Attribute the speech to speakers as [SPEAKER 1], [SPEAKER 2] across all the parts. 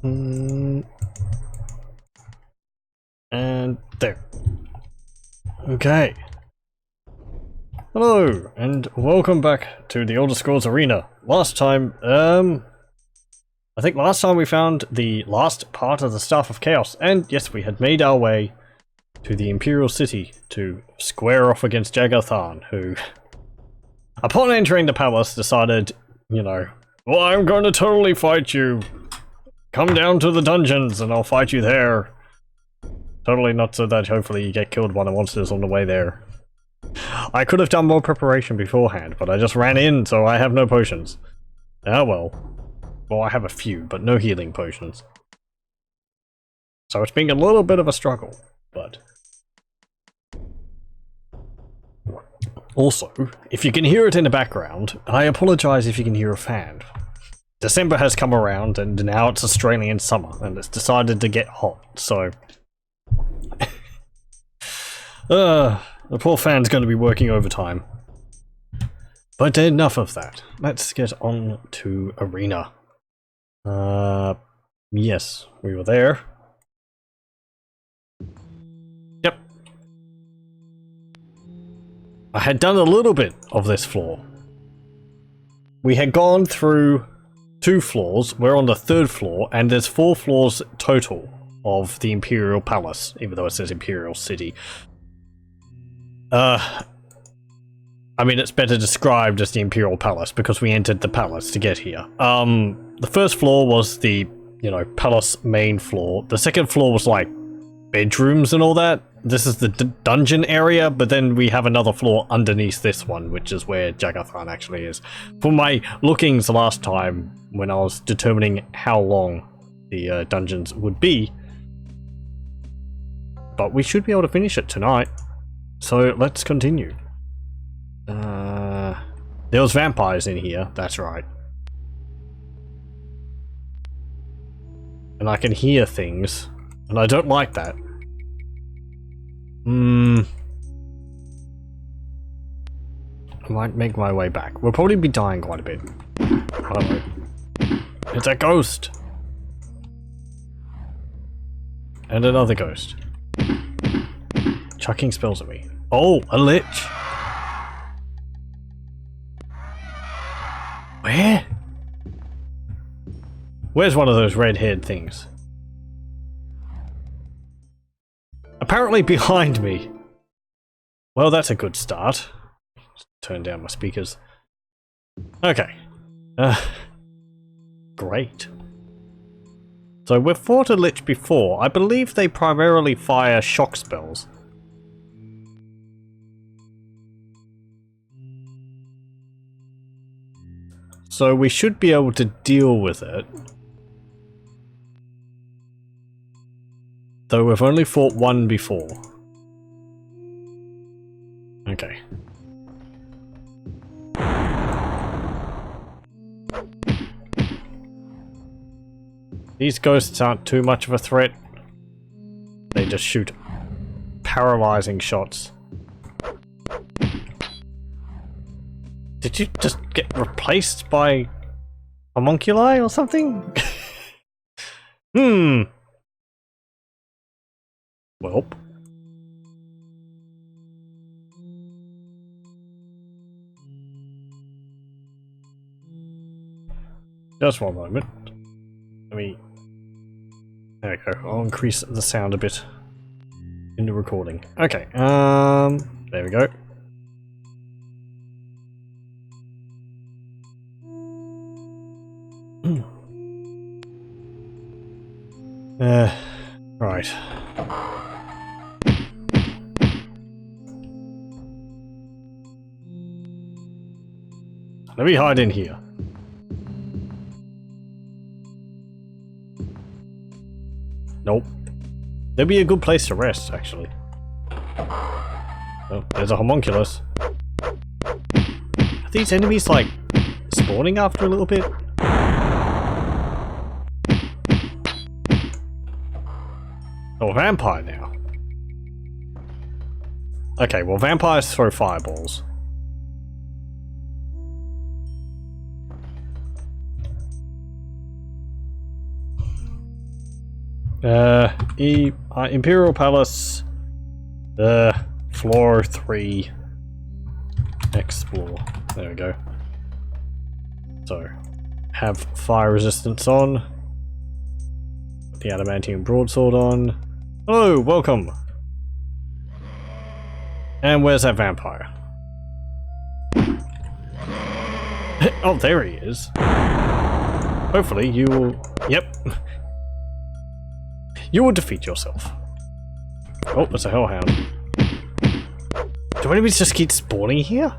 [SPEAKER 1] And there. Okay. Hello, and welcome back to the Elder Scrolls Arena. Last time, I think last time we found the last part of the Staff of Chaos, and yes, we had made our way to the Imperial City to square off against Jager Tharn, who, upon entering the palace, decided, you know, well, I'm going to totally fight you. Come down to the dungeons and I'll fight you there. Totally not so that hopefully you get killed by the monsters on the way there. I could have done more preparation beforehand, but I just ran in, so I have no potions. Ah well. Well, I have a few, but no healing potions. So it's been a little bit of a struggle, but... Also, if you can hear it in the background, I apologise if you can hear a fan. December has come around, and now it's Australian summer, and it's decided to get hot, so... the poor fan's going to be working overtime. But enough of that. Let's get on to Arena. Yes, we were there. Yep. I had done a little bit of this floor. We had gone through 2 floors, we're on the 3rd floor, and there's 4 floors total of the Imperial Palace, even though it says Imperial City. I mean, it's better described as the Imperial Palace because we entered the palace to get here. The 1st floor was the, you know, palace main floor. The 2nd floor was like bedrooms and all that. This is the dungeon area, but then we have another floor underneath this one, which is where Jager Tharn actually is. For my lookings last time, when I was determining how long the dungeons would be, but we should be able to finish it tonight. So let's continue. There was vampires in here, that's right. And I can hear things, and I don't like that. I might make my way back. We'll probably be dying quite a bit. Hello. It's a ghost! And another ghost. Chucking spells at me. Oh, a lich! Where? Where's one of those red-haired things? Apparently behind me. Well, that's a good start. Just turn down my speakers. Okay. Great. So we've fought a lich before. I believe they primarily fire shock spells. So we should be able to deal with it. Though we've only fought one before. Okay. These ghosts aren't too much of a threat. They just shoot paralyzing shots. Did you just get replaced by homunculi or something? Welp. Just one moment. Let me... There we go. I'll increase the sound a bit in the recording. Okay, there we go. Right. Let me hide in here. Nope. That'd be a good place to rest, actually. Oh, there's a homunculus. Are these enemies, like, spawning after a little bit? Oh, a vampire now. Okay, well, vampires throw fireballs. Imperial Palace, floor 3, explore. There we go. So, have fire resistance on. Put the adamantium broadsword on. Hello, welcome. And where's that vampire? Oh, there he is. Hopefully you will... Yep. You will defeat yourself. Oh, there's a hellhound. Do enemies just keep spawning here?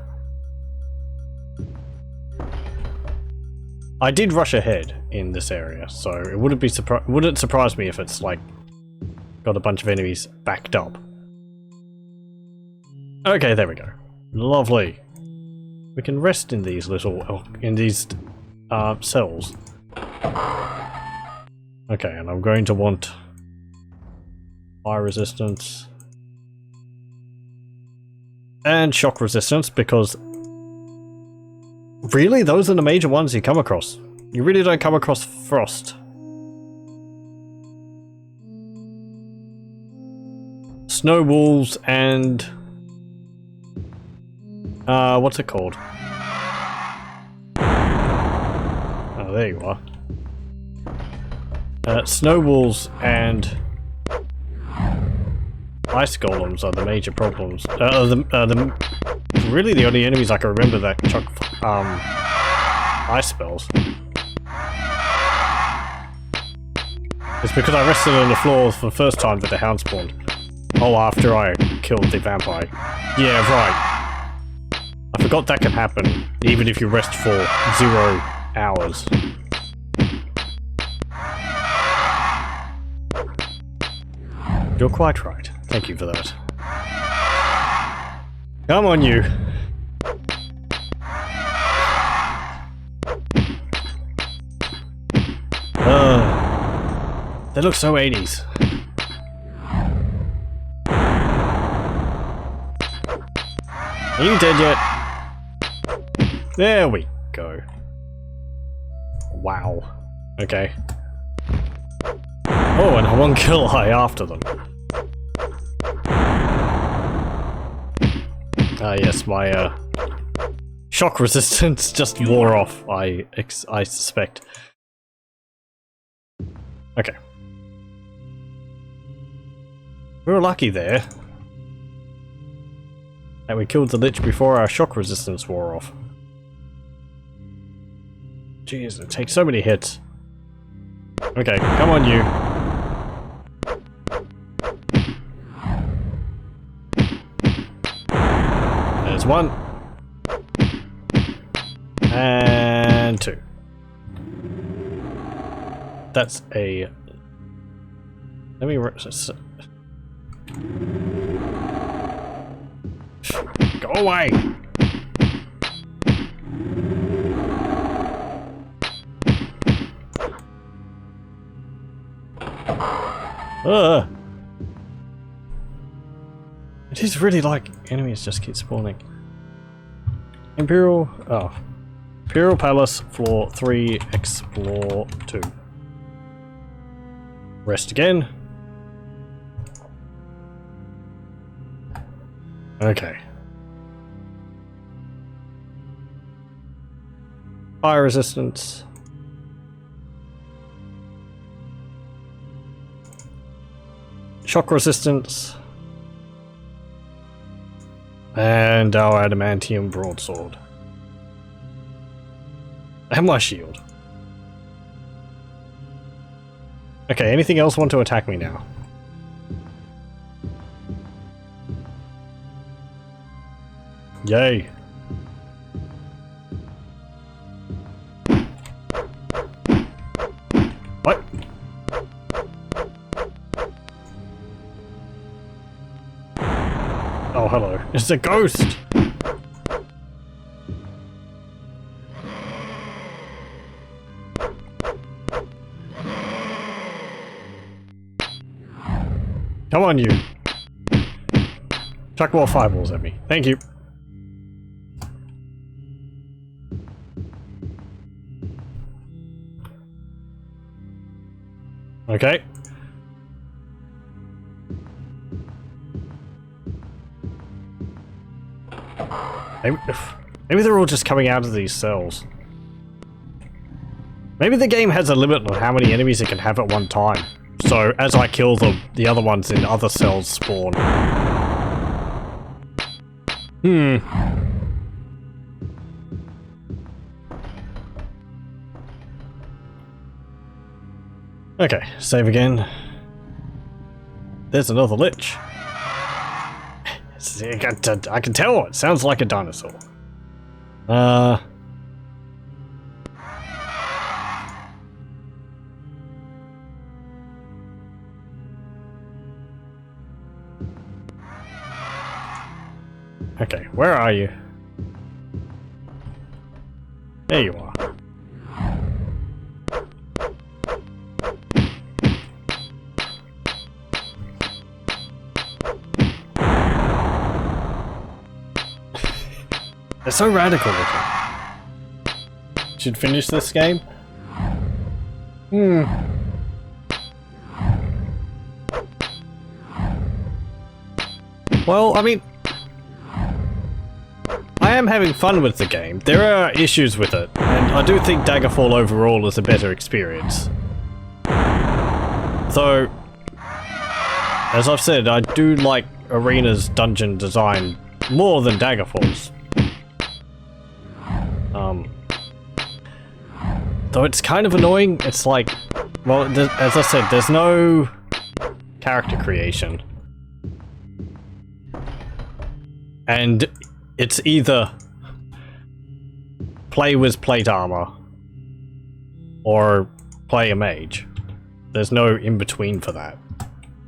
[SPEAKER 1] I did rush ahead in this area, so it wouldn't surprise me if it's like got a bunch of enemies backed up. Okay, there we go. Lovely. We can rest in these cells. Okay, and I'm going to want fire resistance and shock resistance, because really those are the major ones you come across. You really don't come across frost. Snow wolves and what's it called? Oh, there you are. Snow wolves and ice golems are the major problems. Really the only enemies I can remember that chuck ice spells. It's because I rested on the floor for the first time that the hound spawned. Oh, after I killed the vampire. Yeah, right. I forgot that can happen, even if you rest for 0 hours. You're quite right. Thank you for that. Come on, you. They look so 80s. Are you dead yet? There we go. Wow. Okay. Oh, and a 1 kill high after them. Yes, my shock resistance just wore off, I suspect. Okay. We were lucky there. And we killed the Lich before our shock resistance wore off. Jeez, it takes so many hits. Okay, come on, you. There's 1. And 2. That's a... Let me... Go away! It is really like enemies just keep spawning. Imperial Palace, floor 3, explore 2. Rest again. Okay. Fire resistance. Shock resistance. And our adamantium broadsword. And my shield. Okay, anything else want to attack me now? Yay. What? Oh, hello. It's a ghost! Come on, you. Chuck more fireballs at me. Thank you. Okay. Maybe they're all just coming out of these cells. Maybe the game has a limit on how many enemies it can have at one time. So as I kill them, the other ones in other cells spawn. Okay, save again. There's another lich. I can tell it sounds like a dinosaur. Okay, where are you? There you are. They're so radical looking. Should finish this game? Well, I mean, I am having fun with the game. There are issues with it, and I do think Daggerfall overall is a better experience. Though, as I've said, I do like Arena's dungeon design more than Daggerfall's. Though it's kind of annoying, it's like, well, as I said, there's no character creation. And it's either play with plate armor or play a mage. There's no in-between for that.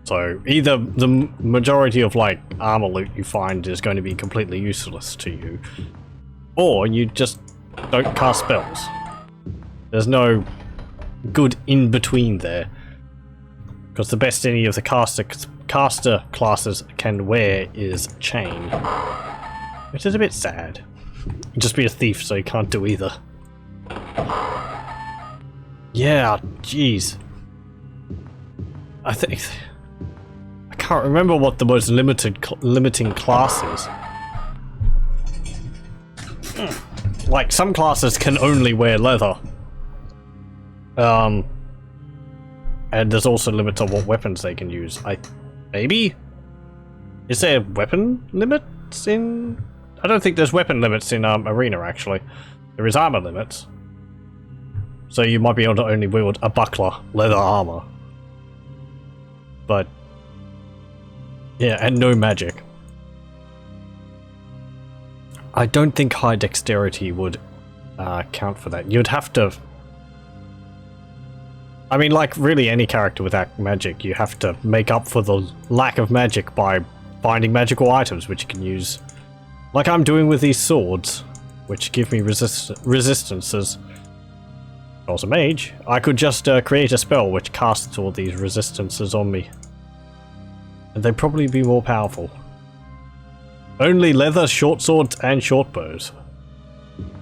[SPEAKER 1] So either the majority of like armor loot you find is going to be completely useless to you, or you just don't cast spells. There's no good in-between there. Because the best any of the caster classes can wear is chain. Which is a bit sad. Just be a thief so you can't do either. Yeah, jeez. I can't remember what the most limiting class is. Like, some classes can only wear leather. And there's also limits on what weapons they can use. Maybe? Is there weapon limits in... I don't think there's weapon limits in Arena, actually. There is armor limits. So you might be able to only wield a buckler, leather armor. But... yeah, and no magic. I don't think high dexterity would count for that. You'd have to... I mean, like, really any character without magic, you have to make up for the lack of magic by finding magical items which you can use. Like I'm doing with these swords, which give me resistances. If I was a mage, I could just create a spell which casts all these resistances on me. And they'd probably be more powerful. Only leather, short swords, and short bows.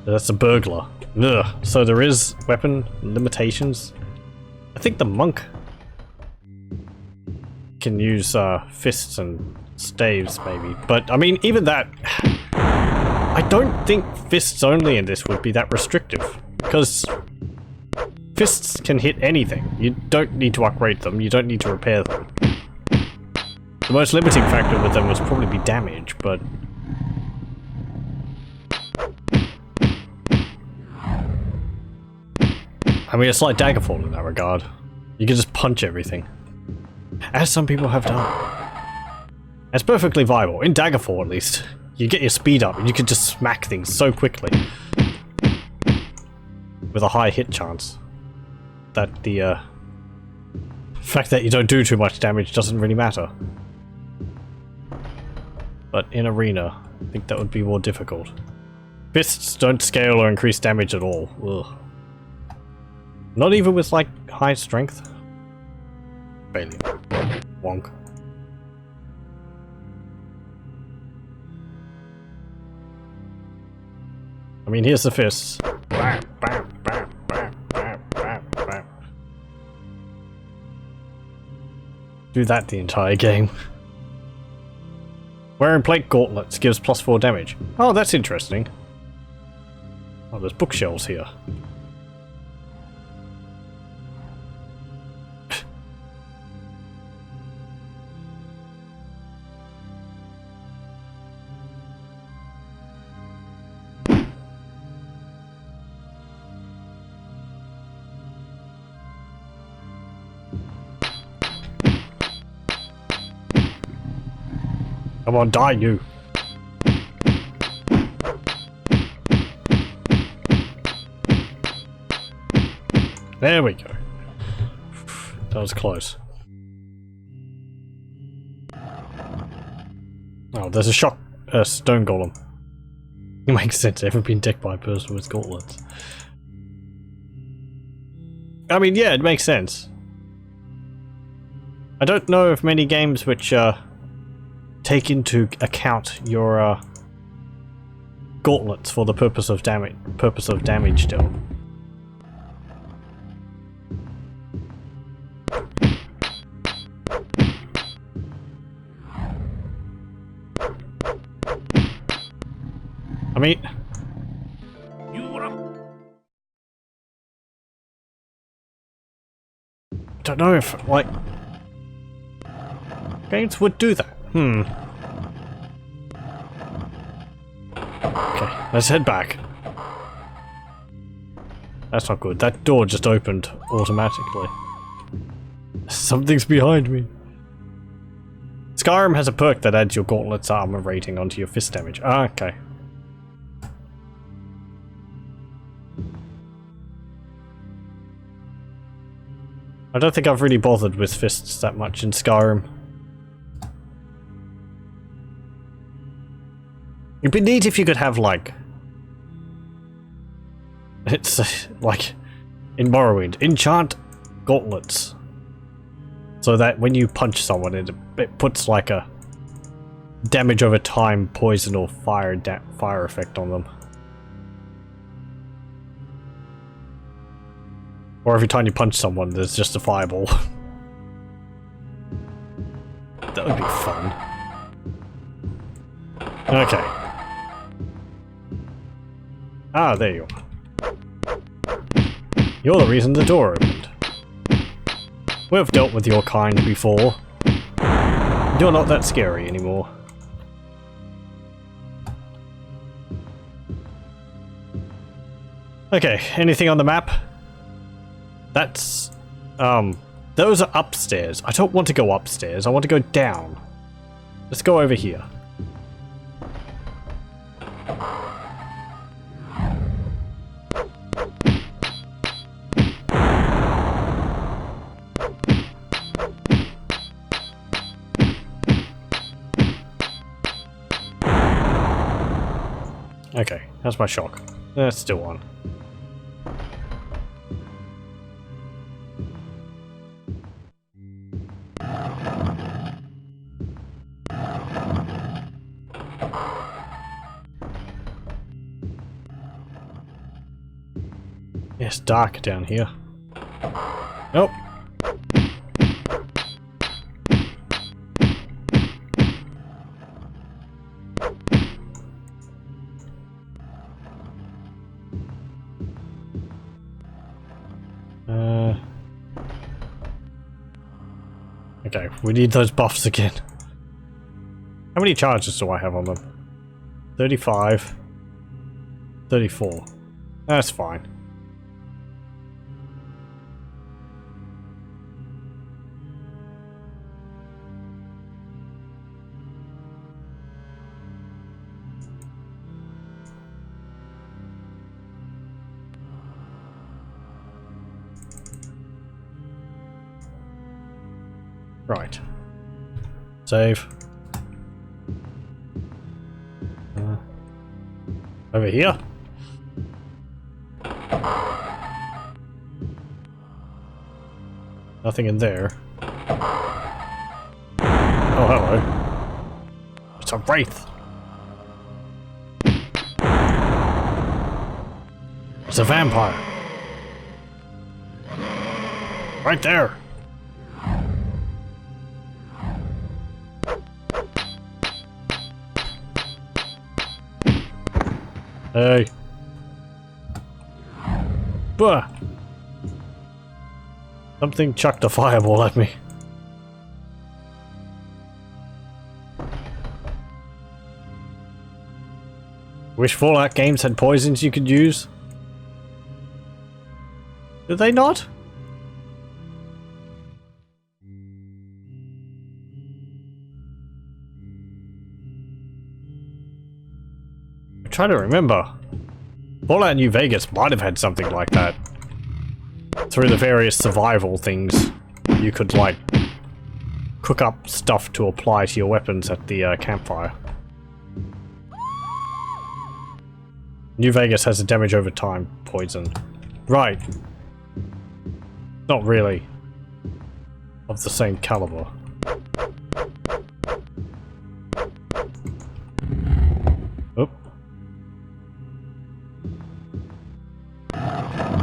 [SPEAKER 1] That's a burglar. Ugh. So there is weapon limitations. I think the monk can use fists and staves, maybe. But, I mean, even that... I don't think fists only in this would be that restrictive. Because fists can hit anything. You don't need to upgrade them. You don't need to repair them. The most limiting factor with them would probably be damage, but... I mean, it's like Daggerfall in that regard. You can just punch everything. As some people have done. It's perfectly viable. In Daggerfall, at least. You get your speed up and you can just smack things so quickly. With a high hit chance. That the fact that you don't do too much damage doesn't really matter. But in Arena, I think that would be more difficult. Fists don't scale or increase damage at all. Ugh. Not even with, like, high strength. Failure. Wonk. I mean, here's the fists. Bam, bam, bam, bam, bam, bam, bam. Do that the entire game. Wearing plate gauntlets gives +4 damage. Oh, that's interesting. Oh, there's bookshelves here. Come on, die, you! There we go. That was close. Oh, there's a stone golem. It makes sense, they haven't been decked by a person with gauntlets. I mean, yeah, it makes sense. I don't know of many games which, take into account your gauntlets for the purpose of damage dealt. I mean, I don't know if like games would do that. Okay, let's head back. That's not good. That door just opened automatically. Something's behind me. Skyrim has a perk that adds your gauntlet's armor rating onto your fist damage. Ah, okay. I don't think I've really bothered with fists that much in Skyrim. It'd be neat if you could have, like... It's, like, in Morrowind, enchant gauntlets. So that when you punch someone, it puts, like, a damage over time, poison or fire effect on them. Or every time you punch someone, there's just a fireball. That would be fun. Okay. Ah, there you are. You're the reason the door opened. We've dealt with your kind before. You're not that scary anymore. Okay, anything on the map? That's... those are upstairs. I don't want to go upstairs, I want to go down. Let's go over here. Okay, that's my shock. That's still on. It's dark down here. Nope. Okay, we need those buffs again. How many charges do I have on them? 35. 34. That's fine. Right. Save. Over here. Nothing in there. Oh, hello. It's a wraith. It's a vampire. Right there. Hey. Bah! Something chucked a fireball at me. Wish Fallout games had poisons you could use? Did they not? I'm trying to remember. Fallout New Vegas might have had something like that. Through the various survival things, you could, like, cook up stuff to apply to your weapons at the campfire. New Vegas has a damage over time poison. Right. Not really. Of the same caliber. Oop.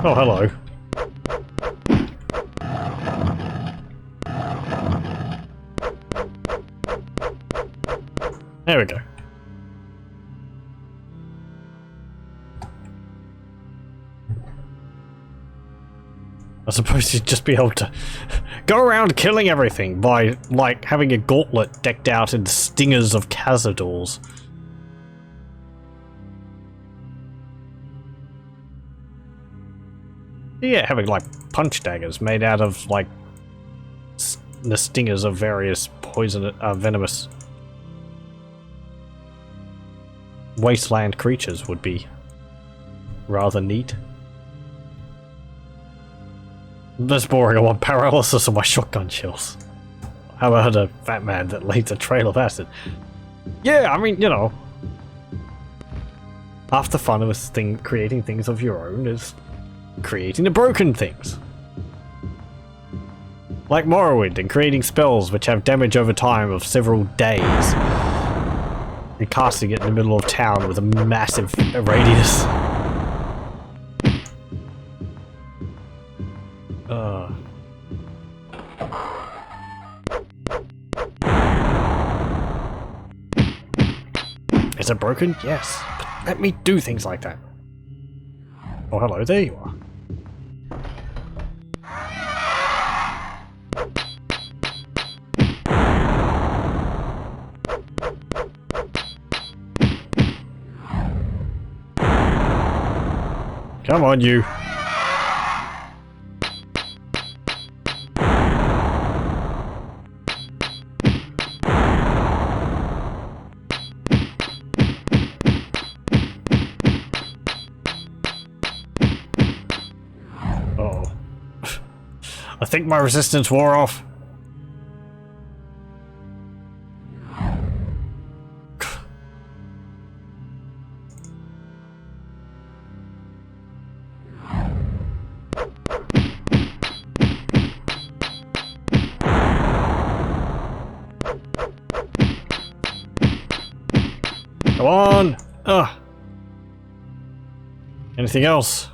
[SPEAKER 1] Oh, hello. There we go. I suppose you'd just be able to go around killing everything by, like, having a gauntlet decked out in stingers of Cazadors. Yeah, having, like, punch daggers made out of, like, the stingers of various poison, venomous wasteland creatures would be rather neat. That's boring. I want paralysis of my shotgun shells. How about a fat man that leads a trail of acid? Yeah, I mean, you know. Half the fun of creating things of your own is creating the broken things. Like Morrowind and creating spells which have damage over time of several days. And casting it in the middle of town with a massive radius. Is it broken? Yes. But let me do things like that. Oh, hello. There you are. Come on, you. Uh-oh. I think my resistance wore off. Come on! Ugh. Anything else?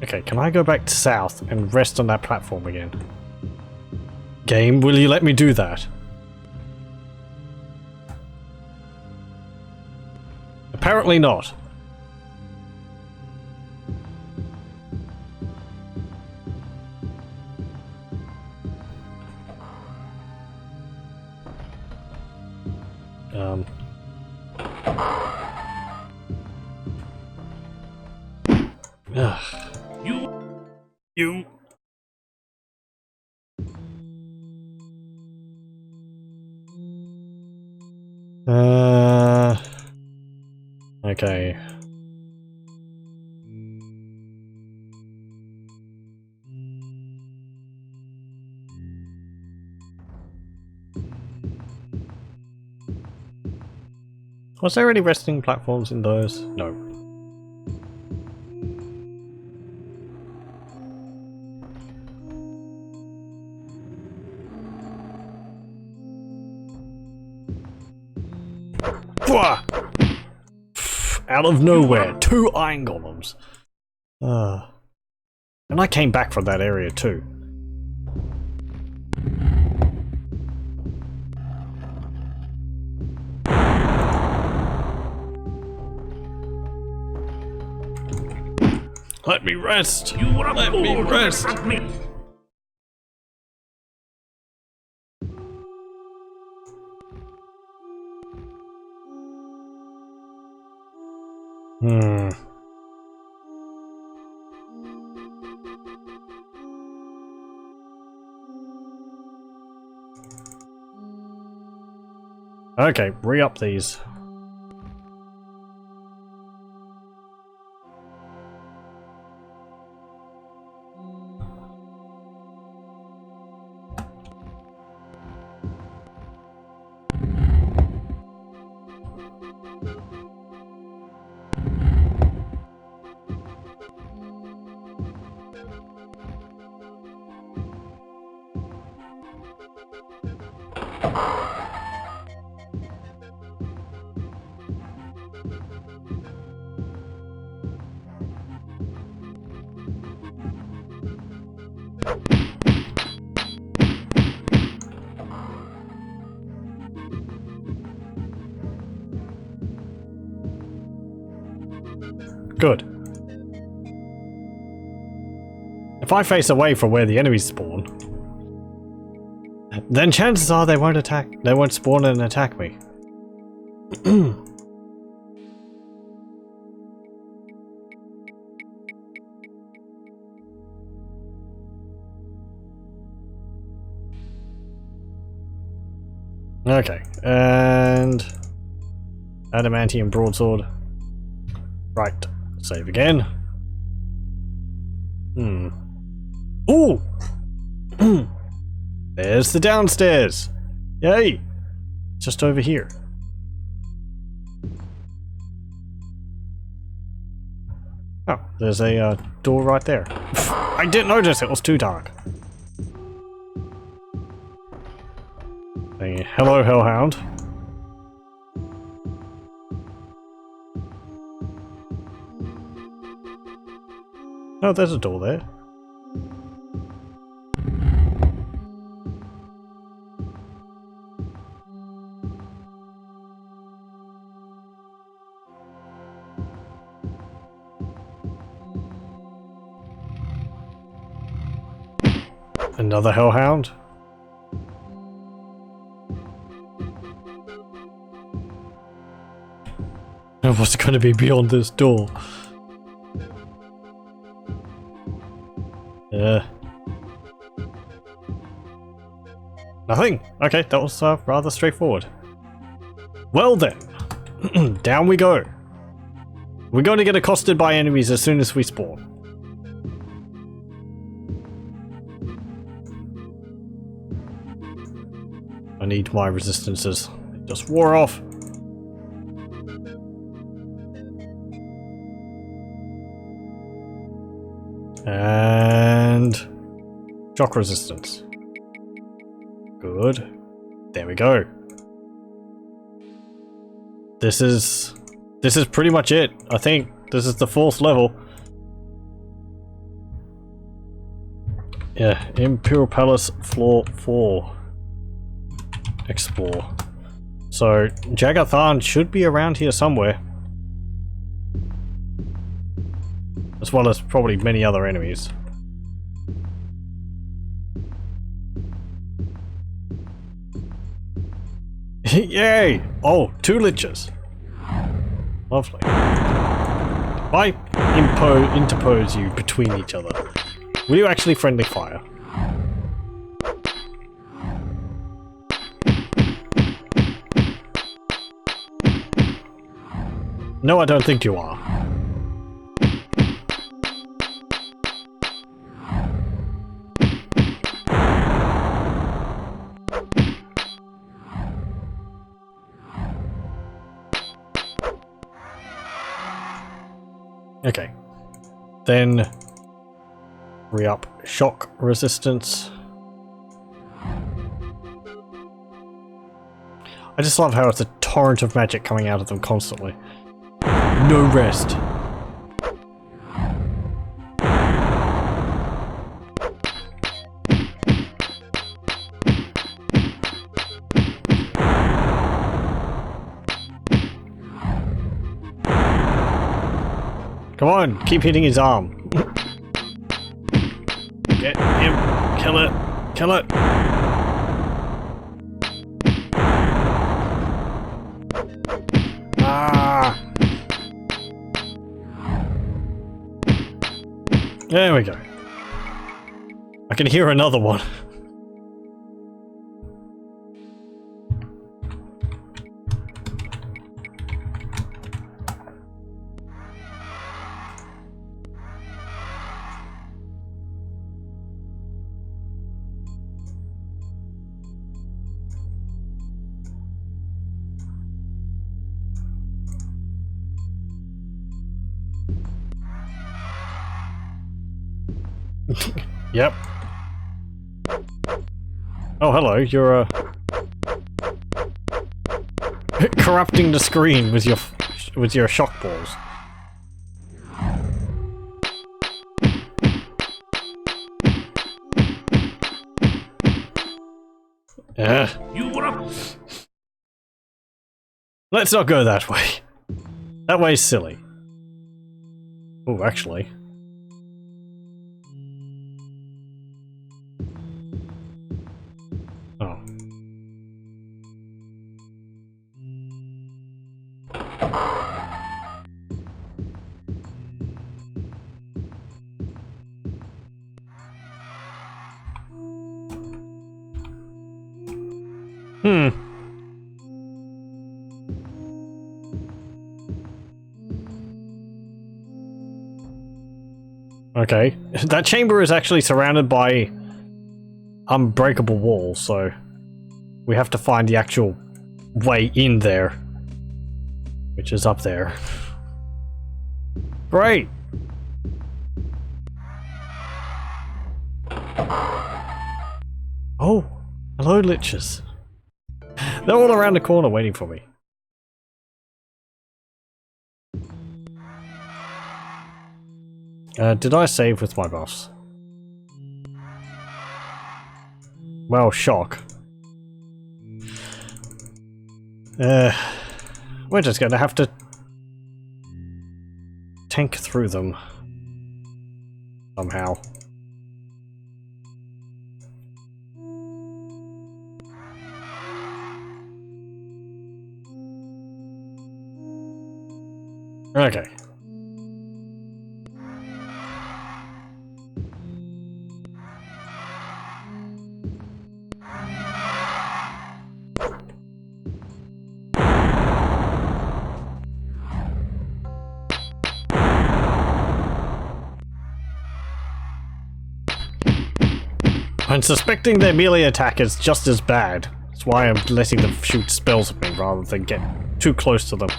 [SPEAKER 1] Okay, can I go back to south and rest on that platform again? Game, will you let me do that? Apparently not. Ugh. You. Okay. Was there any resting platforms in those? No. Out of nowhere, 2 iron golems. And I came back from that area too. Let me rest!
[SPEAKER 2] You were a
[SPEAKER 1] Let me
[SPEAKER 2] fool to
[SPEAKER 1] rest!
[SPEAKER 2] trust me.
[SPEAKER 1] Okay, re-up these. Good. If I face away from where the enemies spawn, then chances are they won't spawn and attack me. Okay, and adamantium broadsword. Right, save again. Ooh! There's the downstairs! Yay! Just over here. Oh, there's a door right there. I didn't notice, it was too dark. Hello, Hellhound. Oh, there's a door there. Another Hellhound. And what's going to be beyond this door? Nothing. Okay, that was rather straightforward. Well then, down we go. We're going to get accosted by enemies as soon as we spawn. I need my resistances. It just wore off. And shock resistance. Good. There we go. This is pretty much it. I think this is the 4th level. Yeah, Imperial Palace floor 4. Explore. So Jager Tharn should be around here somewhere. As well as probably many other enemies. Yay! Oh, 2 liches. Lovely. If I interpose you between each other, will you actually friendly fire? No, I don't think you are. Okay, then re-up shock resistance. I just love how it's a torrent of magic coming out of them constantly. No rest. Come on, keep hitting his arm. Kill it! Kill it! Ah! There we go. I can hear another one. Yep. Oh, hello. You're corrupting the screen with your shock balls. Yeah. Let's not go that way. That way's silly. Oh, actually. Oh. Hmm. Okay. That chamber is actually surrounded by unbreakable walls, so we have to find the actual way in there, which is up there. Great! Oh, hello, liches. They're all around the corner waiting for me. Did I save with my buffs? Well, shock. We're just gonna have to tank through them somehow. Okay. I'm suspecting their melee attack is just as bad. That's why I'm letting them shoot spells at me rather than get too close to them.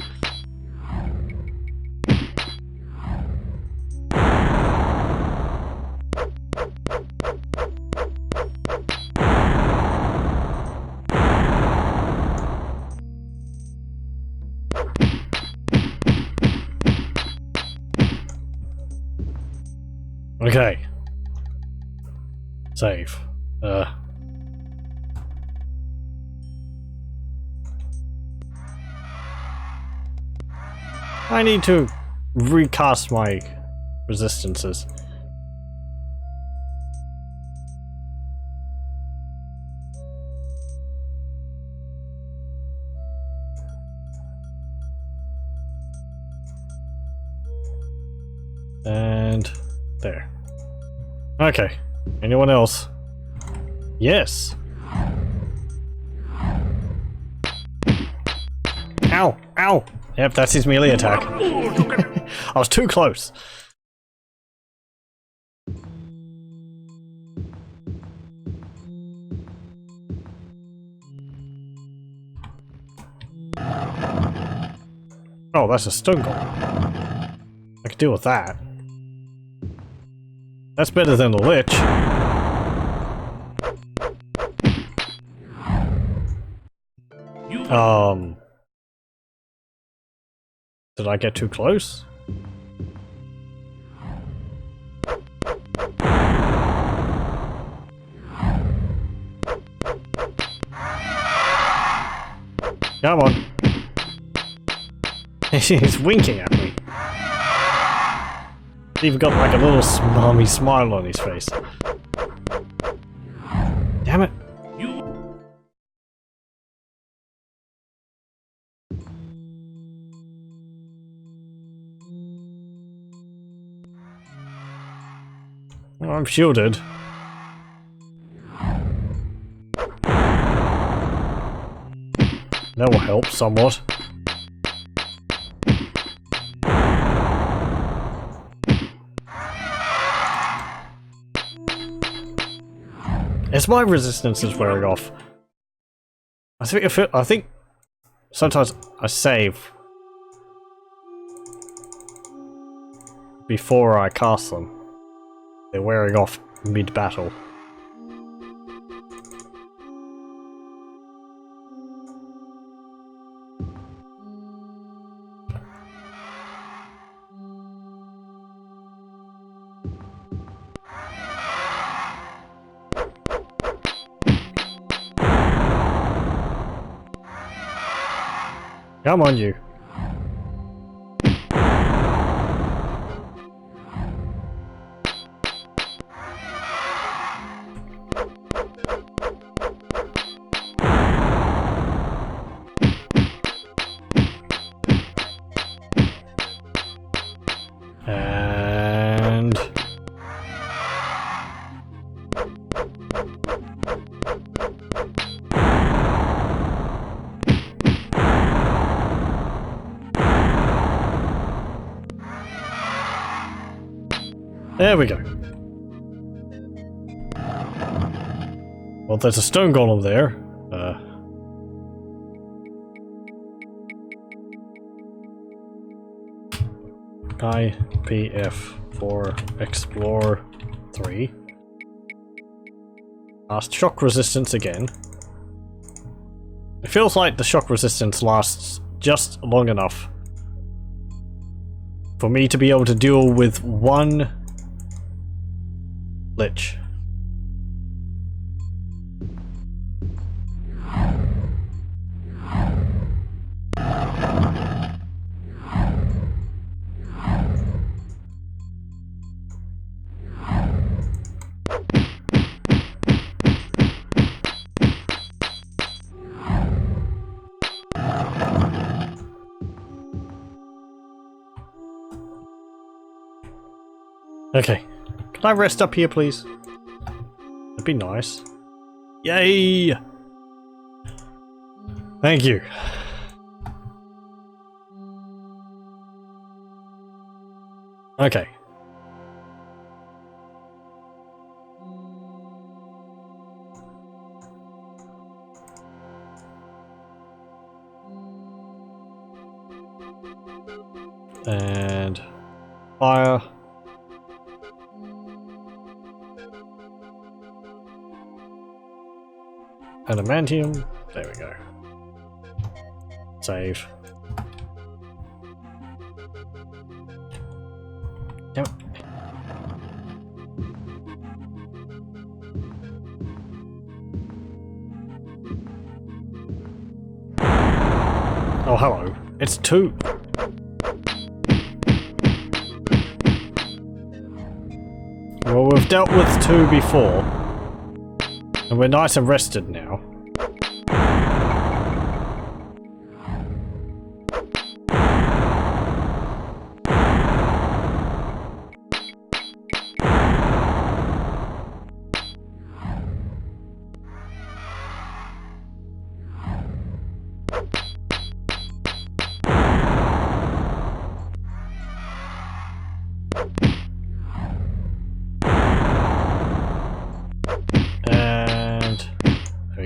[SPEAKER 1] Okay. Save. I need to recast my resistances. And there. Okay. Anyone else? Yes. Ow! Ow! Yep, that's his melee attack. I was too close. Oh, that's a stun goal. I could deal with that. That's better than the lich. Did I get too close? Come on. He's winking at me. He's even got like a little smarmy smile on his face. Damn it. Oh, I'm shielded. That will help somewhat. As my resistance is wearing off, I think sometimes I save before I cast them. They're wearing off mid-battle. Come on, you. And... there we go. Well, there's a stone golem there. IPF for Explore 3. Last shock resistance again. It feels like the shock resistance lasts just long enough for me to be able to deal with one lich. Okay, can I rest up here, please? That'd be nice. Yay! Thank you. Okay. And fire. Adamantium. There we go. Save. Yep. Oh, hello. It's 2. Well, we've dealt with 2 before. And we're nice and rested now.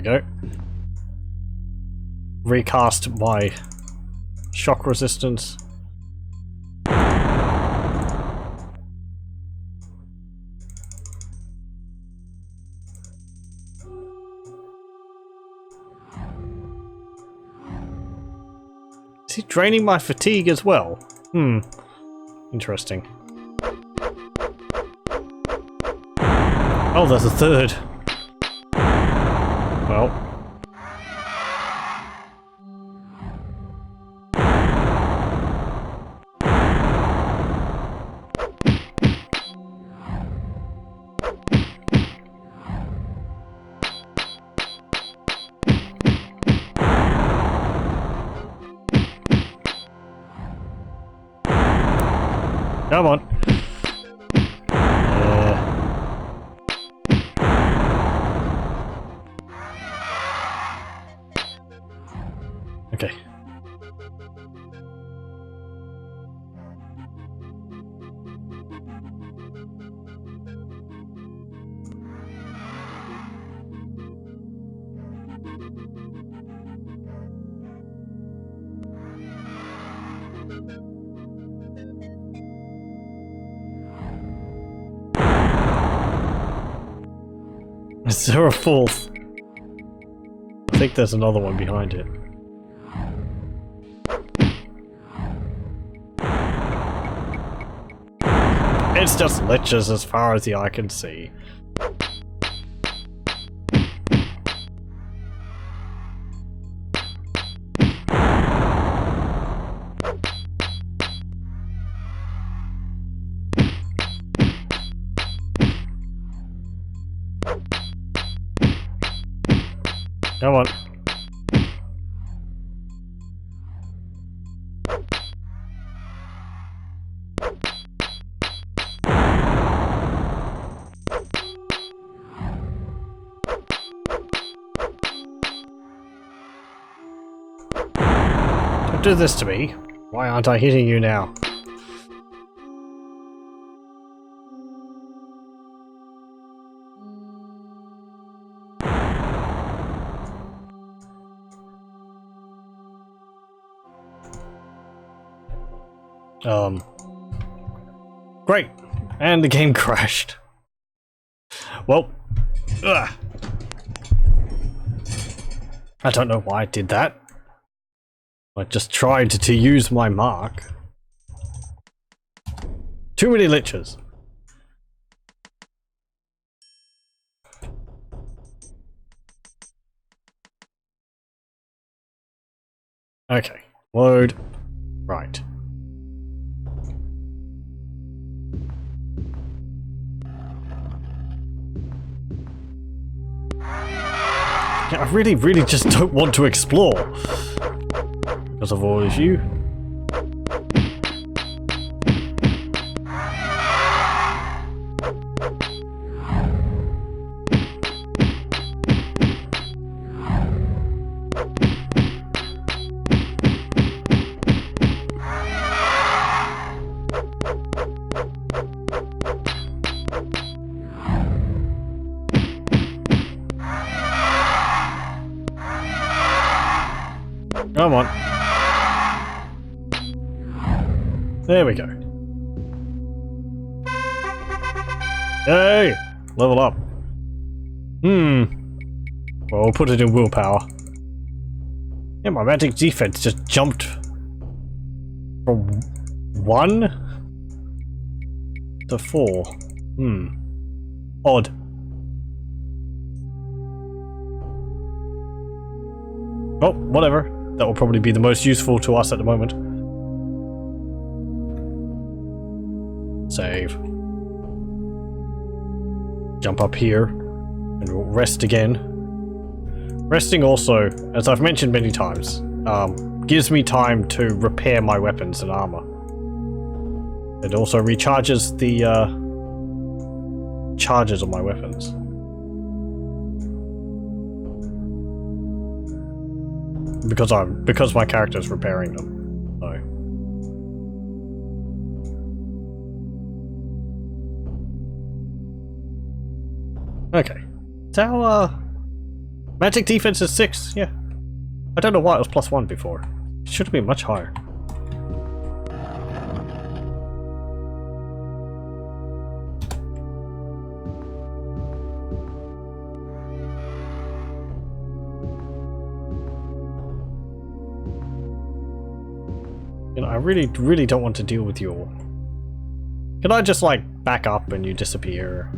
[SPEAKER 1] Go. Recast my shock resistance. Is he draining my fatigue as well? Interesting. Oh, there's a third. Well. Come on. Okay. Is there a fourth? I think there's another one behind it. It's just liches as far as the eye can see. Come on. Don't do this to me. Why aren't I hitting you now? Great. And the game crashed. Well, ugh. I don't know why I did that. I just tried to use my mark. Too many liches. Okay, load. Right. Yeah, I really just don't want to explore. Because of all of you. Come on. There we go. Hey! Level up. Well, we'll put it in willpower. Yeah, my magic defense just jumped from 1 to 4. Odd. Oh, whatever. That will probably be the most useful to us at the moment. Save. Jump up here. And we'll rest again. Resting also, as I've mentioned many times, gives me time to repair my weapons and armor. It also recharges the charges on my weapons. Because my character's repairing them. So. Okay. So magic defense is 6, yeah. I don't know why it was +1 before. It should have been much higher. You know, I really don't want to deal with you all. Can I just, like, back up and you disappear?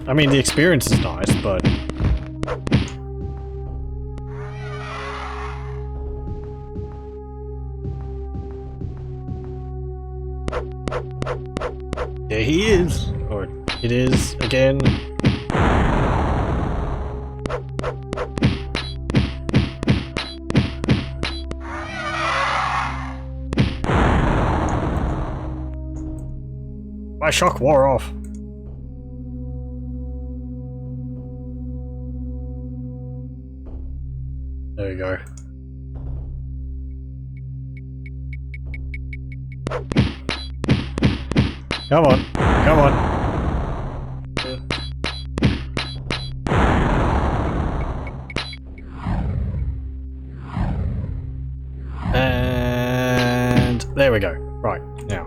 [SPEAKER 1] I mean, the experience is nice, but... There he is! Or it is, again. My shock wore off. There you go. Come on, come on. And there we go. Right, now.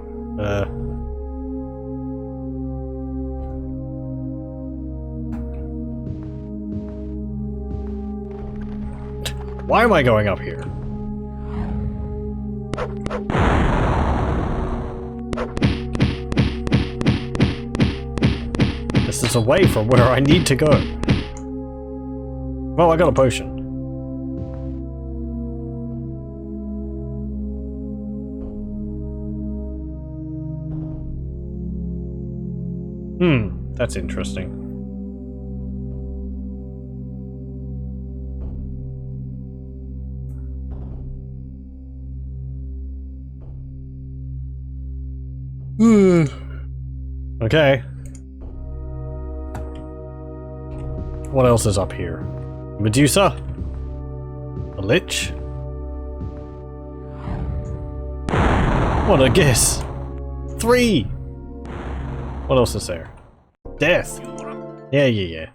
[SPEAKER 1] Why am I going up here? This is away from where I need to go. Well, I got a potion. That's interesting. Okay. What else is up here? Medusa? A lich? What a guess! 3! What else is there? Death! Yeah.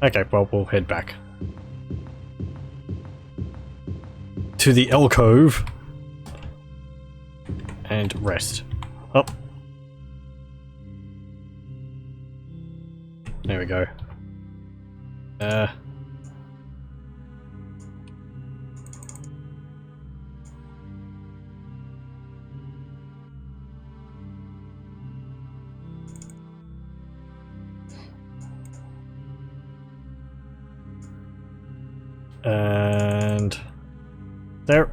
[SPEAKER 1] Okay, well, we'll head back. To the alcove. And rest. Up. There we go. And there.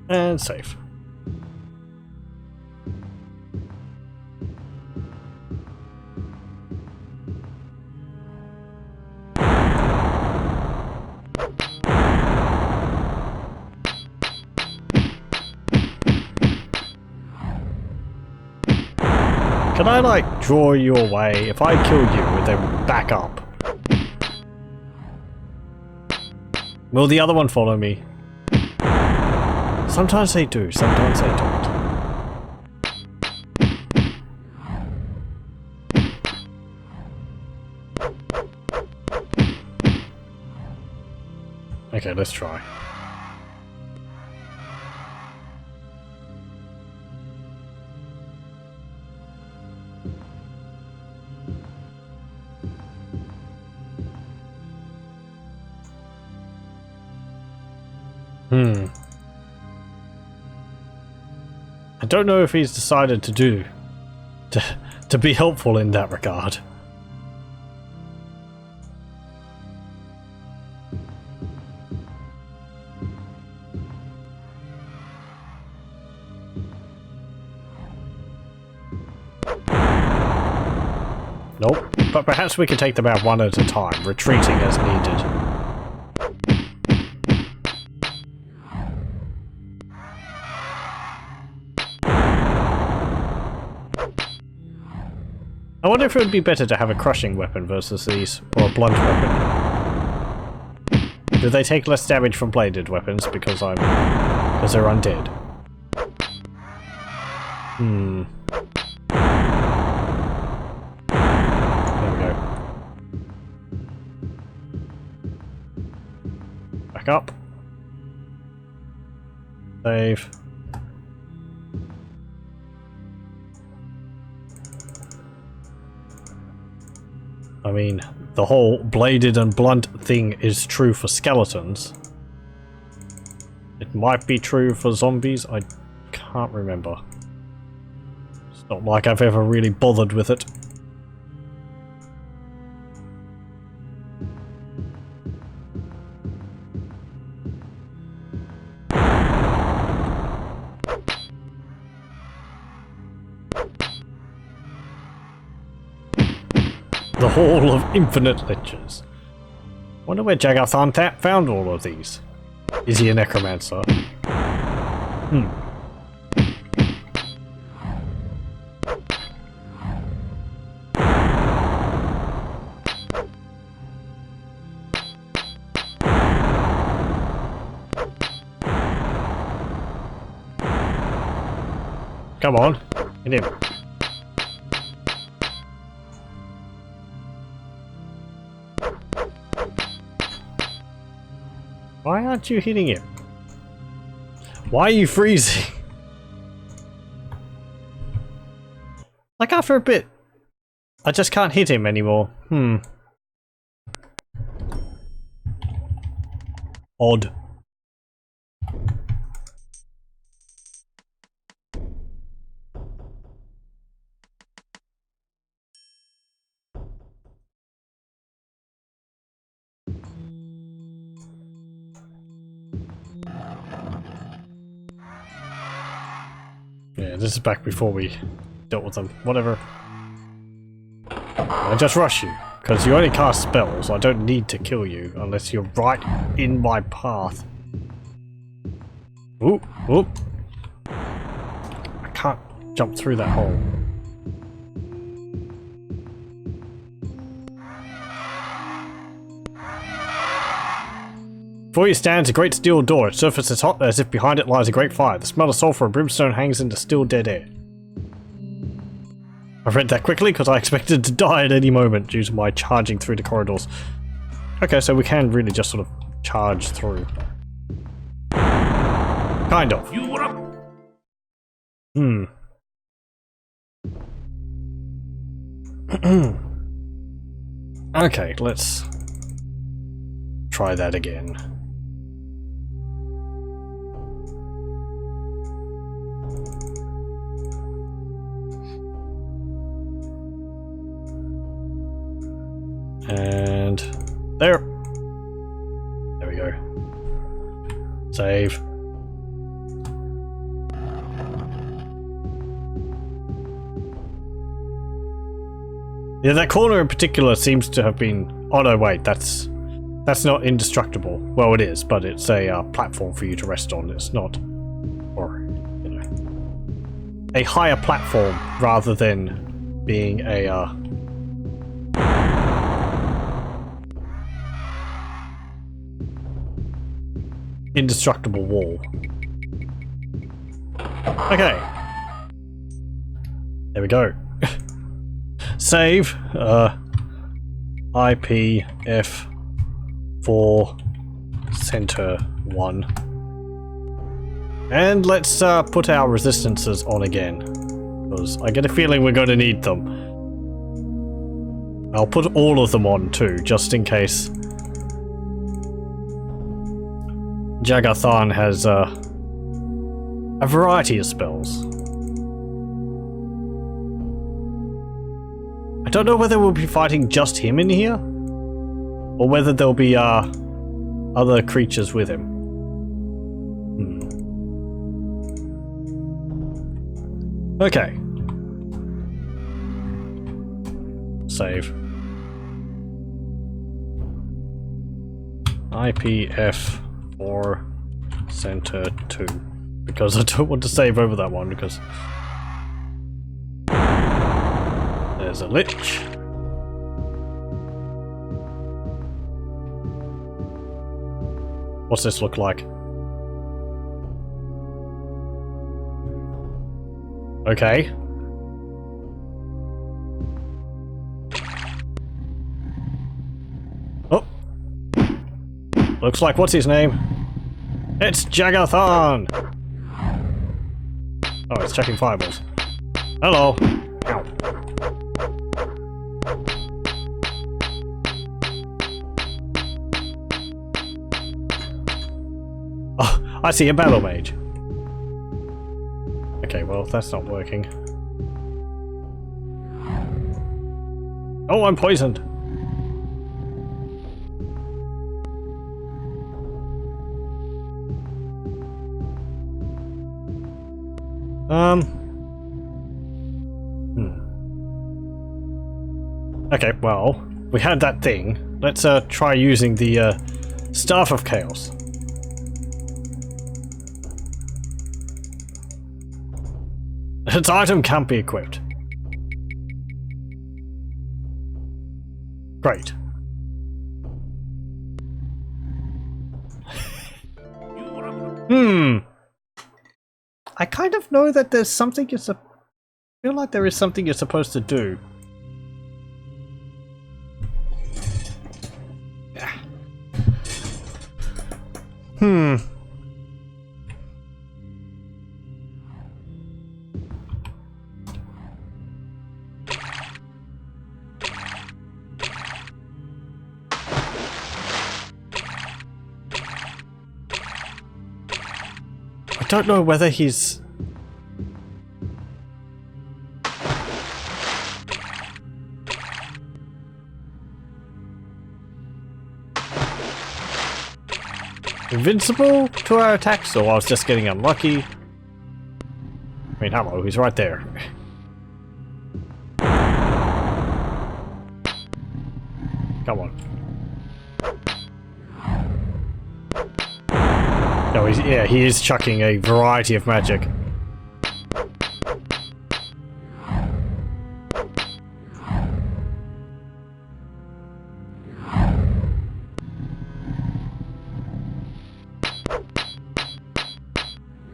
[SPEAKER 1] And save. Can I, like, draw you away? If I kill you and then back up, will the other one follow me? Sometimes they do, sometimes they don't. Okay, let's try. I don't know if he's decided to be helpful in that regard. Nope, but perhaps we can take them out one at a time, retreating as needed. I wonder if it would be better to have a crushing weapon versus these, or a blunt weapon. Do they take less damage from bladed weapons because they're undead? There we go. Back up. Save. I mean, the whole bladed and blunt thing is true for skeletons. It might be true for zombies, I can't remember. It's not like I've ever really bothered with it. The Hall of Infinite Liches. Wonder where Jager Tharn found all of these. Is he a necromancer? Come on, hit him. Why aren't you hitting him? Why are you freezing? Like after a bit, I just can't hit him anymore. Odd. Yeah, this is back before we dealt with them. Whatever. I just rush you, because you only cast spells. I don't need to kill you unless you're right in my path. Oop, oop. I can't jump through that hole. Before you stands a great steel door. Its surface is hot as if behind it lies a great fire. The smell of sulfur and brimstone hangs in the still dead air. I read that quickly because I expected to die at any moment due to my charging through the corridors. Okay, so we can really just sort of charge through. Kind of. Okay, let's try that again. And there. There we go. Save. Yeah, that corner in particular seems to have been... Oh no, wait, that's not indestructible. Well, it is, but it's a platform for you to rest on. It's not... Or, you know... A higher platform rather than being a... indestructible wall. Okay. There we go. Save. IPF 4 center 1. And let's put our resistances on again. Because I get a feeling we're going to need them. I'll put all of them on too, just in case Jager Tharn has a variety of spells. I don't know whether we'll be fighting just him in here, or whether there'll be other creatures with him. Okay. Save. IPF 4 center 2, because I don't want to save over that one because there's a lich. What's this look like? Okay. Oh. Looks like what's his name? It's Jager Tharn! Oh, it's checking fireballs. Hello! Ow. Oh, I see a battle mage. Okay, well, that's not working. Oh, I'm poisoned! Okay, well, we had that thing. Let's try using the Staff of Chaos. Its item can't be equipped. Great. I kind of know that there's something I feel like there is something you're supposed to do. I don't know whether he's... invincible to our attacks, or I was just getting unlucky. I mean, hello, he's right there. Come on. No, yeah, he is chucking a variety of magic.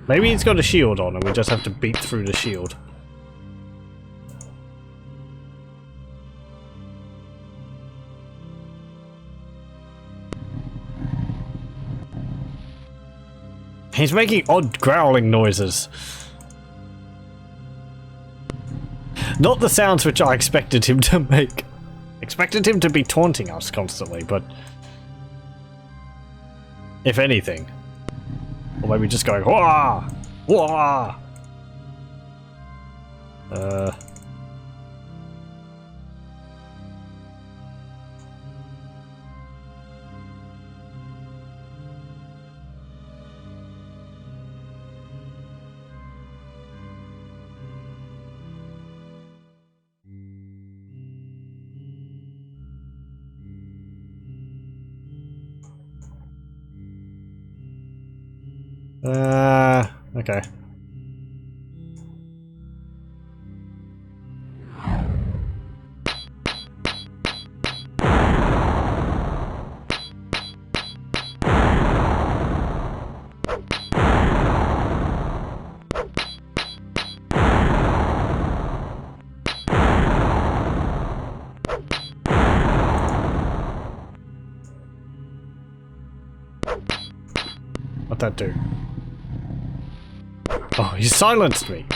[SPEAKER 1] Maybe he's got a shield on and we just have to beat through the shield. He's making odd growling noises. Not the sounds which I expected him to make. Expected him to be taunting us constantly, but... if anything. Or maybe just going, wah! Wah! Okay. What'd that do? Oh, he silenced me!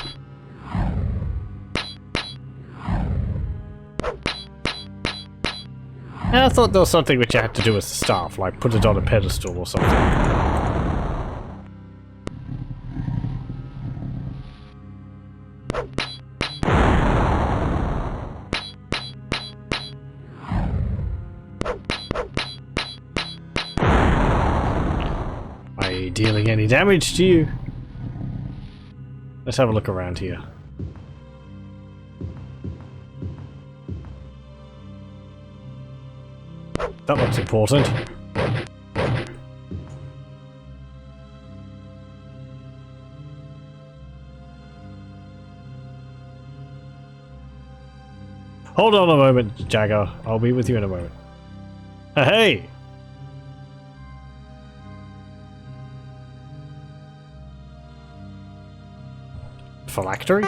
[SPEAKER 1] I thought there was something which you had to do with the staff, like put it on a pedestal or something. Are you dealing any damage to you? Let's have a look around here. That looks important. Hold on a moment, Jager. I'll be with you in a moment. Hey! Phylactery?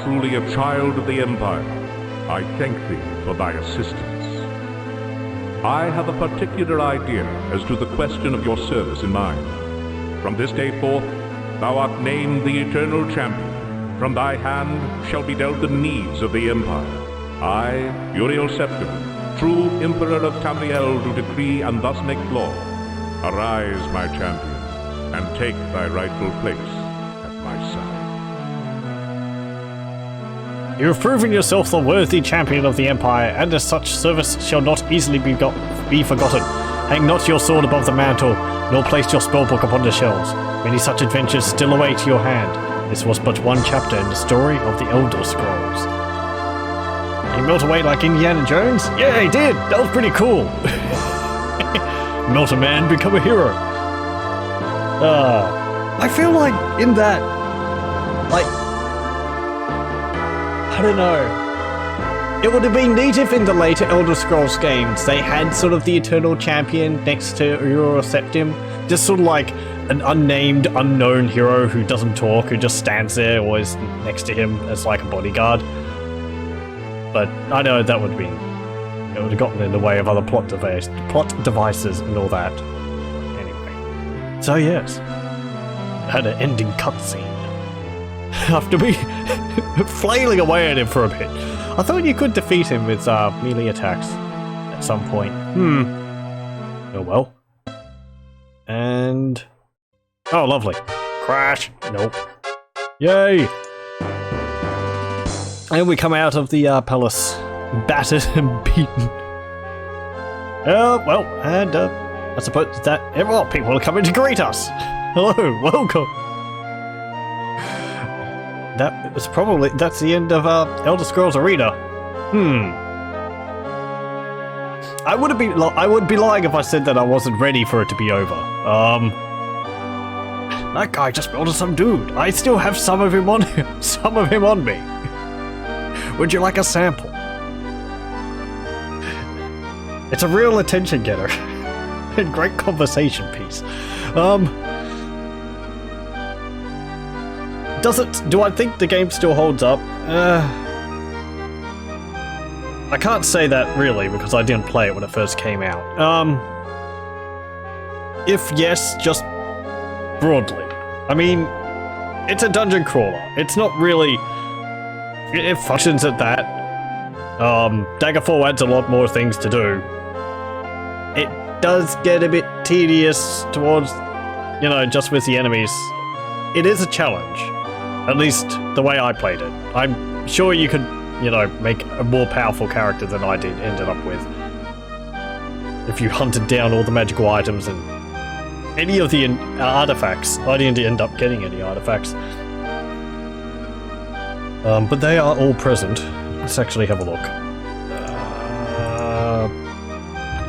[SPEAKER 2] truly a child of the Empire. I thank thee for thy assistance. I have a particular idea as to the question of your service in mind. From this day forth, thou art named the Eternal Champion. From thy hand shall be dealt the needs of the Empire. I, Uriel Septim, true Emperor of Tamriel, do decree and thus make law. Arise, my champion, and take thy rightful place at my side.
[SPEAKER 1] You have proven yourself the worthy champion of the Empire, and as such service shall not easily be forgotten. Hang not your sword above the mantle, nor place your spellbook upon the shelves. Many such adventures still await your hand. This was but one chapter in the story of the Elder Scrolls. He melt away like Indiana Jones? Yeah, he did! That was pretty cool! Melt a man, become a hero. I feel like in that, like, I don't know. It would have been neat if in the later Elder Scrolls games they had sort of the Eternal Champion next to Uriel Septim. Just sort of like an unnamed, unknown hero who doesn't talk, who just stands there, always next to him as like a bodyguard. But I know that would have been... It would have gotten in the way of other plot devices and all that. Anyway. So yes. Had an ending cutscene. After me flailing away at him for a bit. I thought you could defeat him with melee attacks at some point. Oh well. And... Oh, lovely. Crash. Nope. Yay! And we come out of the palace battered and beaten. Well, and I suppose that people are coming to greet us. Hello, welcome. That's the end of Elder Scrolls Arena. I would be lying if I said that I wasn't ready for it to be over. That guy just built some dude. I still have some of him on me. Would you like a sample? It's a real attention getter. And great conversation piece. Do I think the game still holds up? I can't say that really because I didn't play it when it first came out. If yes, just broadly. I mean, it's a dungeon crawler. It's not really... It functions at that. Daggerfall adds a lot more things to do. It does get a bit tedious towards, just with the enemies. It is a challenge. At least the way I played it. I'm sure you could, make a more powerful character than I ended up with. If you hunted down all the magical items and any of the artifacts. I didn't end up getting any artifacts. But they are all present. Let's actually have a look.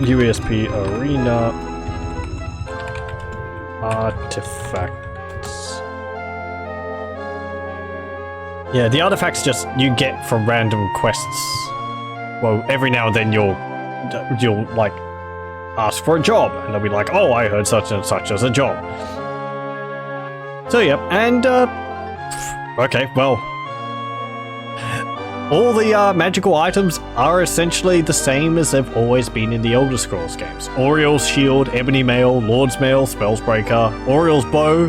[SPEAKER 1] UESP Arena Artifacts. Yeah, the artifacts just you get from random quests. Well, every now and then you'll like ask for a job, and they'll be like, "Oh, I heard such and such as a job." So yeah, and okay, well. All the magical items are essentially the same as they've always been in the Elder Scrolls games. Oriel's Shield, Ebony Mail, Lord's Mail, Spellsbreaker, Oriel's Bow,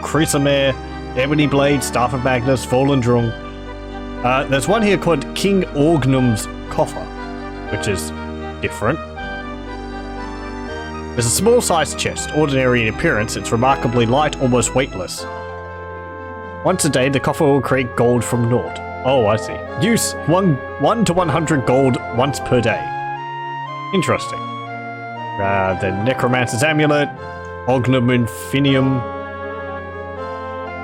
[SPEAKER 1] Chrysamere, Ebony Blade, Staff of Magnus, Fallen Drung. There's one here called King Orgnum's Coffer, which is different. There's a small-sized chest. Ordinary in appearance, it's remarkably light, almost weightless. Once a day, the coffer will create gold from naught. Oh, I see. Use 1 to 100 gold once per day. Interesting. The Necromancer's Amulet, Ognum Infinium,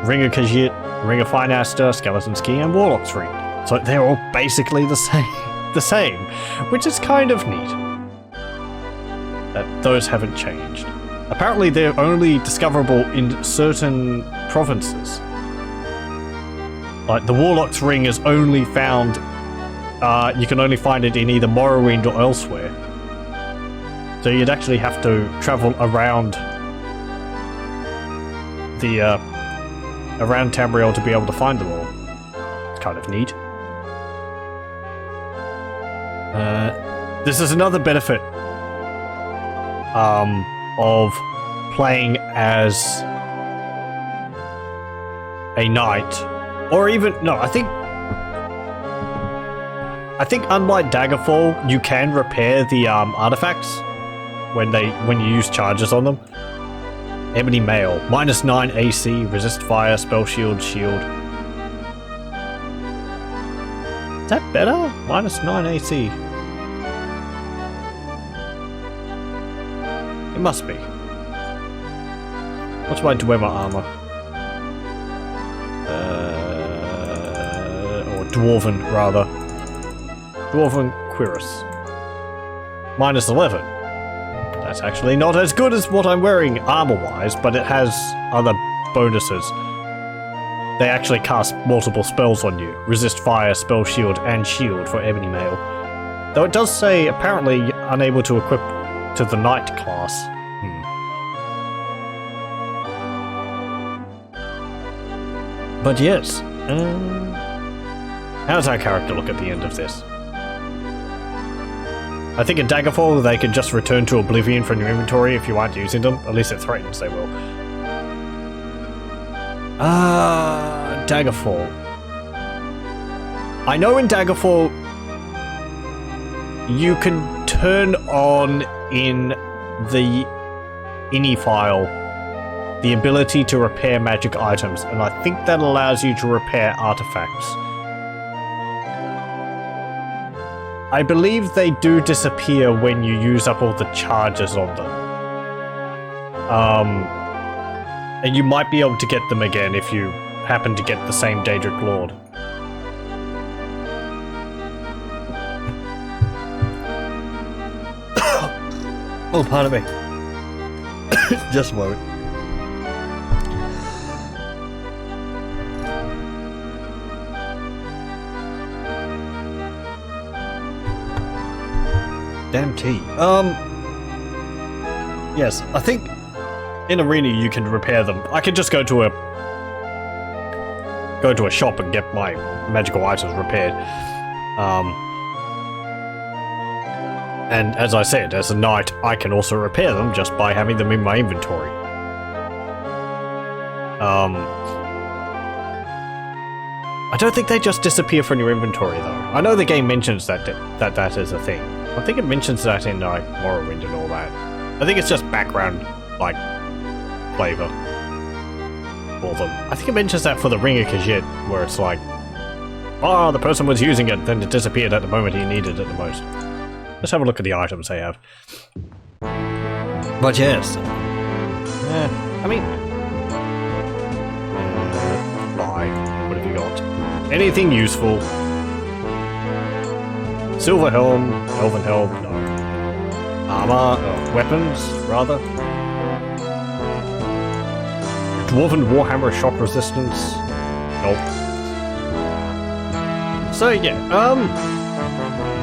[SPEAKER 1] Ring of Khajiit, Ring of Finaster, Skeleton's Key, and Warlock's Ring. So they're all basically the same, which is kind of neat. That those haven't changed. Apparently they're only discoverable in certain provinces. Like, the Warlock's Ring is only found... you can only find it in either Morrowind or elsewhere. So you'd actually have to travel around... around Tamriel to be able to find them all. kind of neat. This is another benefit of playing as a knight, or even no. I think unlike Daggerfall, you can repair the artifacts when you use charges on them. Ebony Mail, -9 AC, resist fire, spell shield, shield. Is that better? -9 AC. It must be. What's my Dwemer armor? Or Dwarven, rather. Dwarven Cuirass. -11. That's actually not as good as what I'm wearing armor-wise, but it has other bonuses. They actually cast multiple spells on you. Resist fire, spell shield, and shield for Ebony Mail. Though it does say, apparently, unable to equip to the Knight class. But yes. How does our character look at the end of this? I think in Daggerfall they can just return to Oblivion from your inventory if you aren't using them. At least it threatens they will. Daggerfall. I know in Daggerfall you can turn on in the INI file the ability to repair magic items, and I think that allows you to repair artifacts. I believe they do disappear when you use up all the charges on them. And you might be able to get them again if you happen to get the same Daedric Lord. Oh, pardon me. Just a moment. Damn tea. Yes, I think in Arena you can repair them. I could just go to a shop and get my magical items repaired. And as I said, as a knight, I can also repair them just by having them in my inventory. I don't think they just disappear from your inventory though. I know the game mentions that is a thing. I think it mentions that in Morrowind and all that. I think it's just background, like, flavor for them. I think it mentions that for the Ring of Khajiit, where it's like, the person was using it, then it disappeared at the moment he needed it the most. Let's have a look at the items they have. But yes. I mean... what have you got? Anything useful? Silver helm, elven helm, no. Armor, weapons, rather. Dwarven warhammer shock resistance. Nope. So yeah,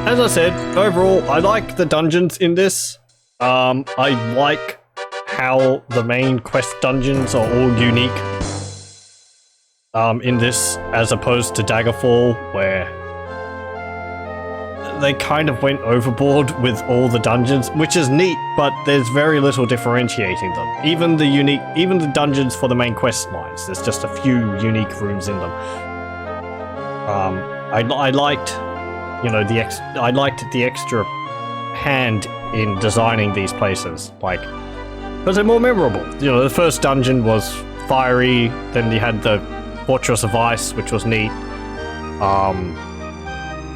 [SPEAKER 1] as I said, overall, I like the dungeons in this. I like how the main quest dungeons are all unique. In this, as opposed to Daggerfall, where they kind of went overboard with all the dungeons, which is neat, but there's very little differentiating them. Even the dungeons for the main quest lines, there's just a few unique rooms in them. I liked, I liked the extra hand in designing these places, like, because they're more memorable. The first dungeon was fiery, then you had the Fortress of Ice, which was neat.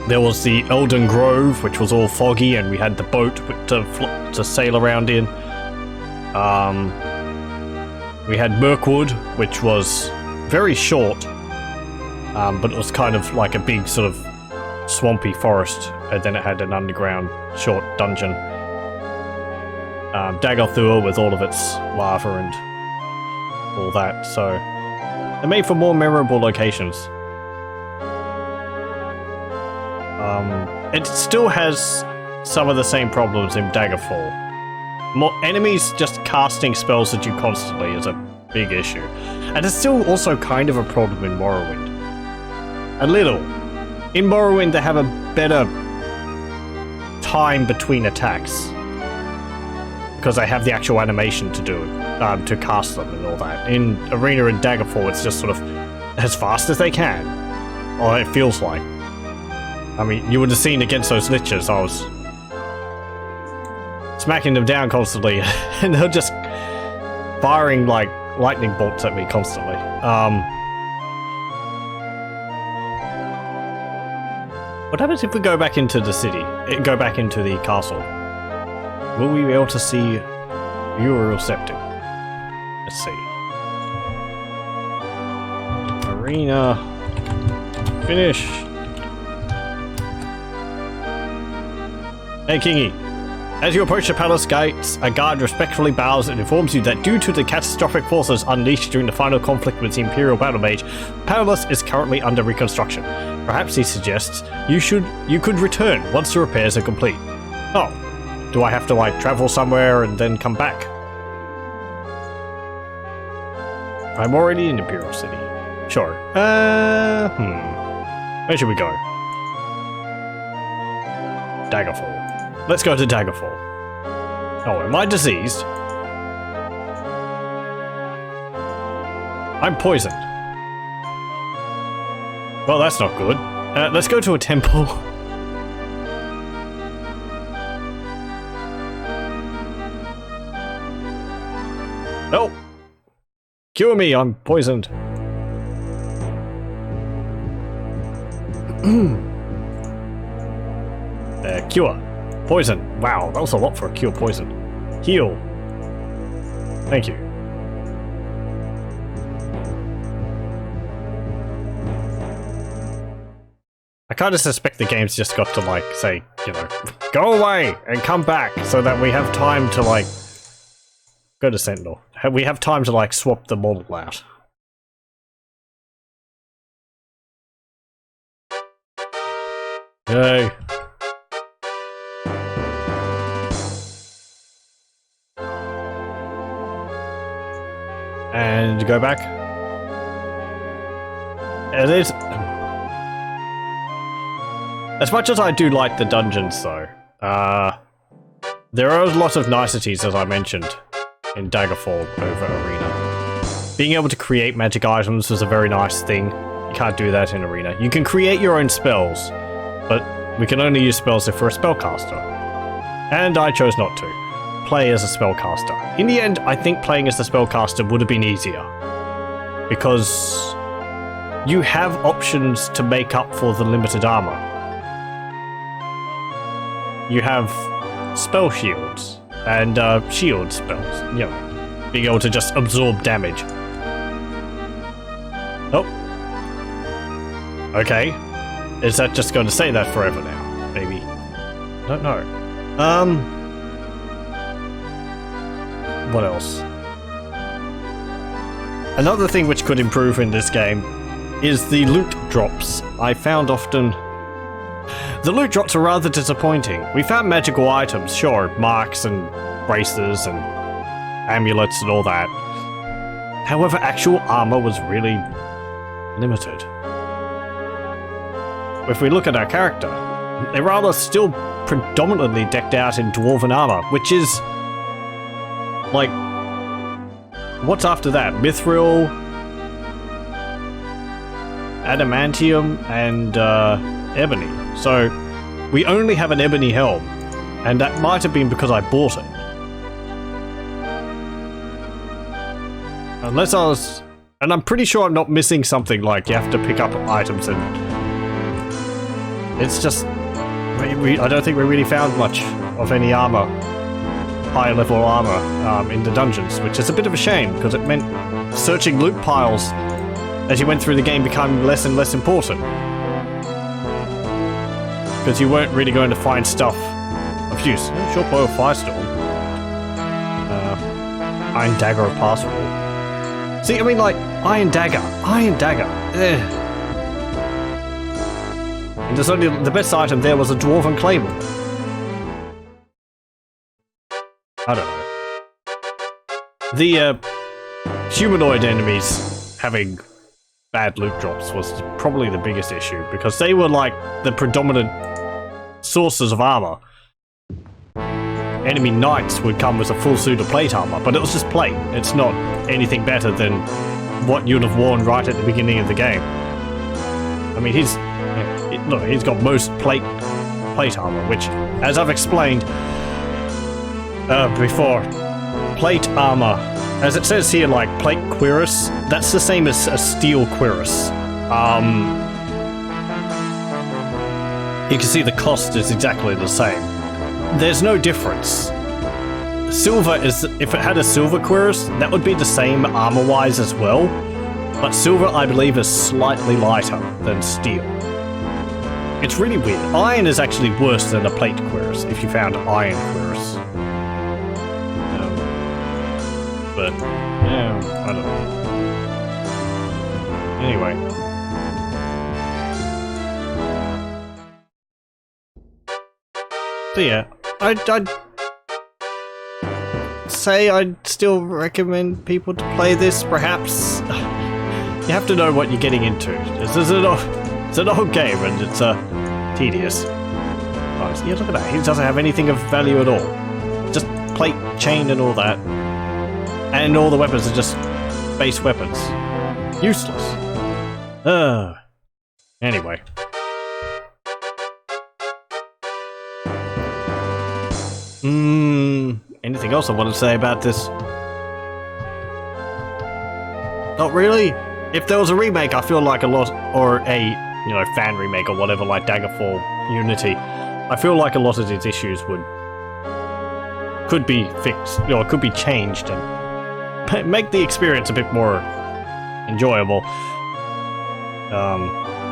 [SPEAKER 1] There was the Elden Grove, which was all foggy, and we had the boat to sail around in. We had Mirkwood, which was very short, but it was kind of like a big sort of swampy forest, and then it had an underground short dungeon. Daggerthur with all of its lava and all that, so they made for more memorable locations. It still has some of the same problems in Daggerfall. More enemies just casting spells at you constantly is a big issue. And it's still also kind of a problem in Morrowind. A little. In Morrowind, they have a better time between attacks. Because they have the actual animation to do it, to cast them and all that. In Arena and Daggerfall, it's just sort of as fast as they can. Or it feels like. I mean, you would have seen against those lichers, I was smacking them down constantly, and they're just firing like lightning bolts at me constantly. What happens if we go back into the city? Go back into the castle? Will we be able to see Imperial Scepter? Let's see. Arena. Finish. Hey, Kingy. As you approach the palace gates, a guard respectfully bows and informs you that due to the catastrophic forces unleashed during the final conflict with the Imperial Battle Mage, the palace is currently under reconstruction. Perhaps he suggests you could return once the repairs are complete. Oh, do I have to like travel somewhere and then come back? I'm already in Imperial City. Sure. Where should we go? Daggerfall. Let's go to Daggerfall. Oh, am I diseased? I'm poisoned. Well, that's not good. Let's go to a temple. No! Cure me, I'm poisoned. Cure. Poison. Wow, that was a lot for a cure poison. Heal. Thank you. I kind of suspect the game's just got to like say, you know, go away and come back so that we have time to like go to Sentinel. We have time to like swap the model out. Yay. And go back. It is. As much as I do like the dungeons, though, there are a lot of niceties, as I mentioned, in Daggerfall over Arena. Being able to create magic items was a very nice thing. You can't do that in Arena. You can create your own spells, but we can only use spells if we're a spellcaster. And I chose not to. Play as a spellcaster. In the end, I think playing as the spellcaster would have been easier. Because you have options to make up for the limited armor. You have spell shields and shield spells, you know, being able to just absorb damage. Oh. Okay. Is that just going to say that forever now? Maybe. I don't know. What else? Another thing which could improve in this game is the loot drops. I found often the loot drops are rather disappointing. We found magical items, sure, marks and braces and amulets and all that. However, actual armor was really limited. If we look at our character, Erala's still predominantly decked out in dwarven armor, which is like, what's after that? Mithril, adamantium, and ebony. So we only have an ebony helm, and that might have been because I bought it. Unless I was, and I'm pretty sure I'm not missing something like you have to pick up items, and it's just I don't think we really found much of any armor, higher level armor in the dungeons, which is a bit of a shame because it meant searching loot piles as you went through the game became less and less important. Because you weren't really going to find stuff of use. Short bow of Firestorm. Iron Dagger of Passwall. See, I mean, like, Iron Dagger. Ugh. And there's only the best item there was a Dwarven Claymore. I don't know. The humanoid enemies having bad loot drops was probably the biggest issue, because they were like the predominant sources of armor. Enemy knights would come with a full suit of plate armor, but it was just plate. It's not anything better than what you'd have worn right at the beginning of the game. I mean, he's got most plate armor, which, as I've explained before, plate armor, as it says here, like plate cuirass, that's the same as a steel cuirass. You can see the cost is exactly the same. There's no difference. Silver is, if it had a silver cuirass, that would be the same armor-wise as well, but silver, I believe, is slightly lighter than steel. It's really weird. Iron is actually worse than a plate cuirass, if you found iron cuirass. But, yeah, I don't know. Anyway. So yeah, I'd say I'd still recommend people to play this, perhaps. You have to know what you're getting into. It's an old game, and it's tedious. Oh, yeah, look at that. He doesn't have anything of value at all. Just plate, chain, and all that. And all the weapons are just base weapons. Useless. Anyway. Anything else I want to say about this? Not really. If there was a remake, I feel like a lot, or a, fan remake or whatever, like Daggerfall, Unity, I feel like a lot of these issues could be fixed, or could be changed and make the experience a bit more enjoyable.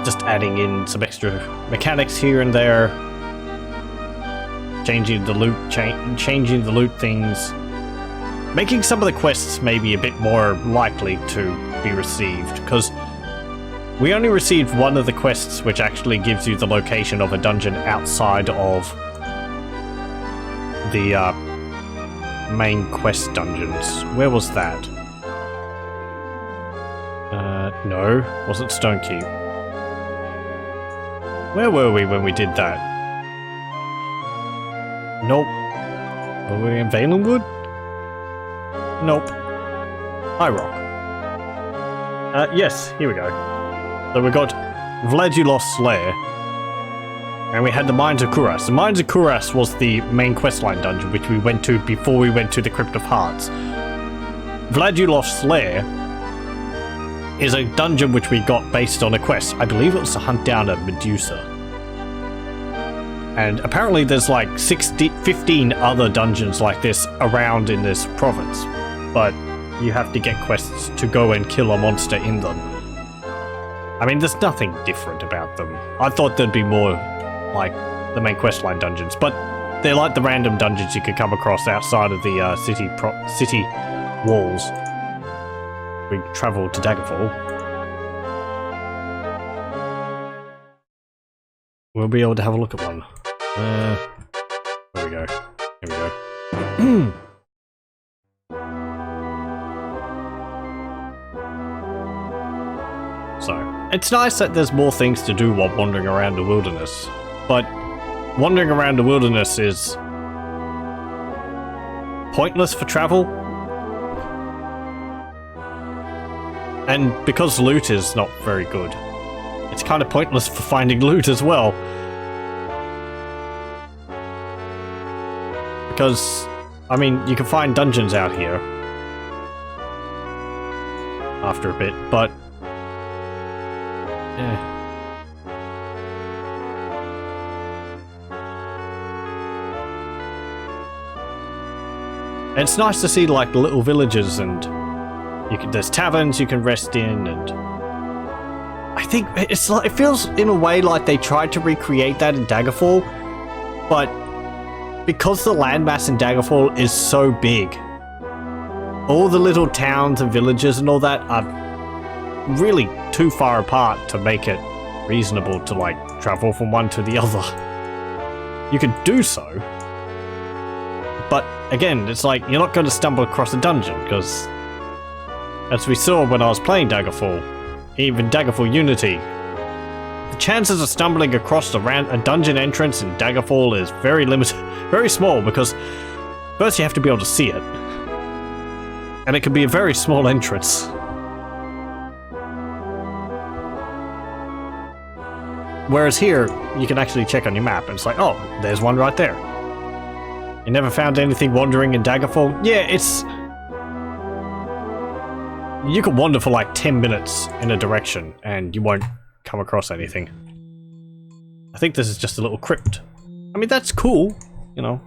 [SPEAKER 1] Just adding in some extra mechanics here and there. Changing the loot things, making some of the quests maybe a bit more likely to be received, because we only received one of the quests which actually gives you the location of a dungeon outside of the main quest dungeons. Where was that? No, wasn't Stonekeep. Where were we when we did that? Nope. Were we in Valenwood? Nope. High Rock. Yes, here we go. So we got Vladilov's Lair, and we had the Mines of Kuras. The Mines of Kuras was the main questline dungeon which we went to before we went to the Crypt of Hearts. Vladilov's Lair is a dungeon which we got based on a quest. I believe it was to hunt down a Medusa. And apparently there's like 15 other dungeons like this around in this province. But you have to get quests to go and kill a monster in them. I mean, there's nothing different about them. I thought there'd be more like the main questline dungeons, but they're like the random dungeons you could come across outside of the city walls. We traveled to Daggerfall. We'll be able to have a look at one. There we go. Here we go. So, it's nice that there's more things to do while wandering around the wilderness, but wandering around the wilderness is pointless for travel. And because loot is not very good, it's kind of pointless for finding loot as well. Because, I mean, you can find dungeons out here after a bit, but it's nice to see like little villages, and there's taverns you can rest in, and I think it feels in a way like they tried to recreate that in Daggerfall, but because the landmass in Daggerfall is so big, all the little towns and villages and all that are really too far apart to make it reasonable to like travel from one to the other. You could do so, but again, it's like you're not going to stumble across a dungeon, because as we saw when I was playing Daggerfall, even Daggerfall Unity. The chances of stumbling across a dungeon entrance in Daggerfall is very limited, very small, because first you have to be able to see it. And it can be a very small entrance. Whereas here, you can actually check on your map, and it's like, oh, there's one right there. You never found anything wandering in Daggerfall? Yeah, it's... You can wander for like 10 minutes in a direction, and you won't come across anything. I think this is just a little crypt. I mean, that's cool, you know.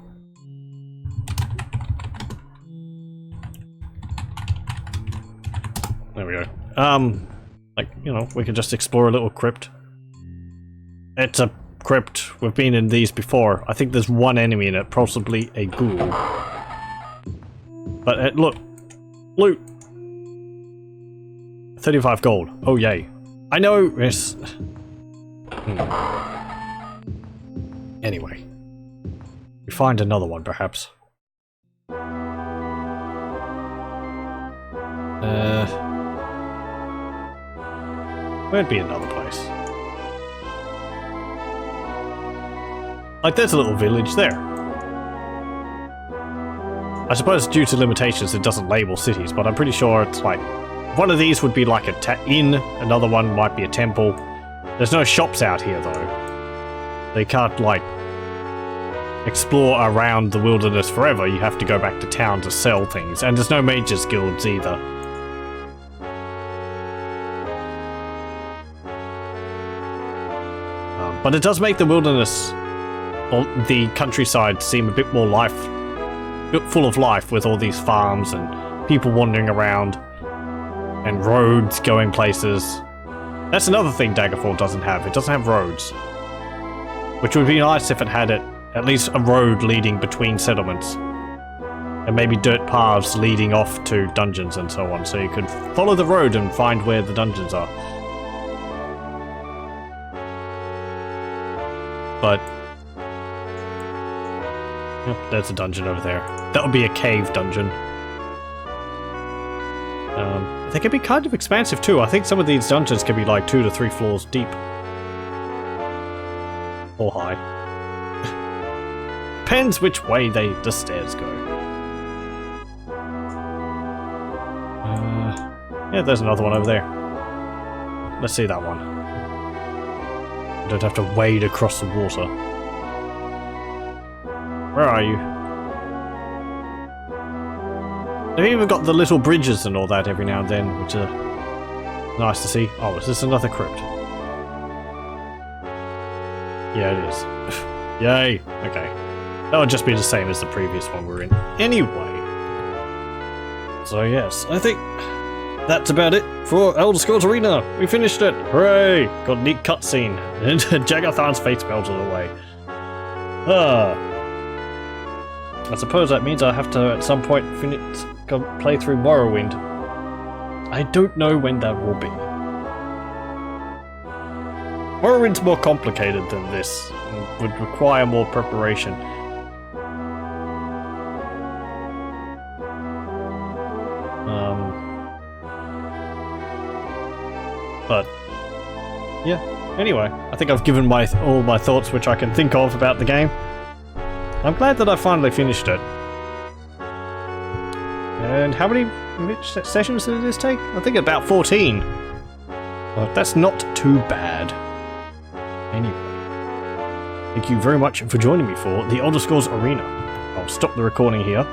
[SPEAKER 1] There we go. Like, you know, we could just explore a little crypt. It's a crypt. We've been in these before. I think there's one enemy in it, possibly a ghoul. But look, loot. 35 gold. Oh yay. I know it's... Anyway. We find another one, perhaps. Where'd be another place? Like, there's a little village there. I suppose due to limitations it doesn't label cities, but I'm pretty sure it's like... One of these would be like a inn, another one might be a temple. There's no shops out here, though. They can't, like, explore around the wilderness forever. You have to go back to town to sell things. And there's no mages guilds either. But it does make the wilderness... Or the countryside seem a bit more full of life with all these farms and people wandering around and roads going places. That's another thing Daggerfall doesn't have. It doesn't have roads. Which would be nice if it had at least a road leading between settlements. And maybe dirt paths leading off to dungeons and so on, so you could follow the road and find where the dungeons are. But... Yep, there's a dungeon over there. That would be a cave dungeon. They can be kind of expansive too. I think some of these dungeons can be like 2 to 3 floors deep. Or high. Depends which way the stairs go. Yeah, there's another one over there. Let's see that one. I don't have to wade across the water. Where are you? They've even got the little bridges and all that every now and then, which are nice to see. Oh, is this another crypt? Yeah, it is. Yay! Okay. That would just be the same as the previous one we're in. Anyway. So yes, I think that's about it for Elder Scrolls Arena. We finished it! Hooray! Got a neat cutscene. And Jager Tharn's face melted away. I suppose that means I have to, at some point, play through Morrowind. I don't know when that will be. Morrowind's more complicated than this, and would require more preparation. But, yeah. Anyway, I think I've given all my thoughts which I can think of about the game. I'm glad that I finally finished it. And how many sessions did this take? I think about 14. Well, that's not too bad. Anyway, thank you very much for joining me for the Elder Scrolls Arena. I'll stop the recording here.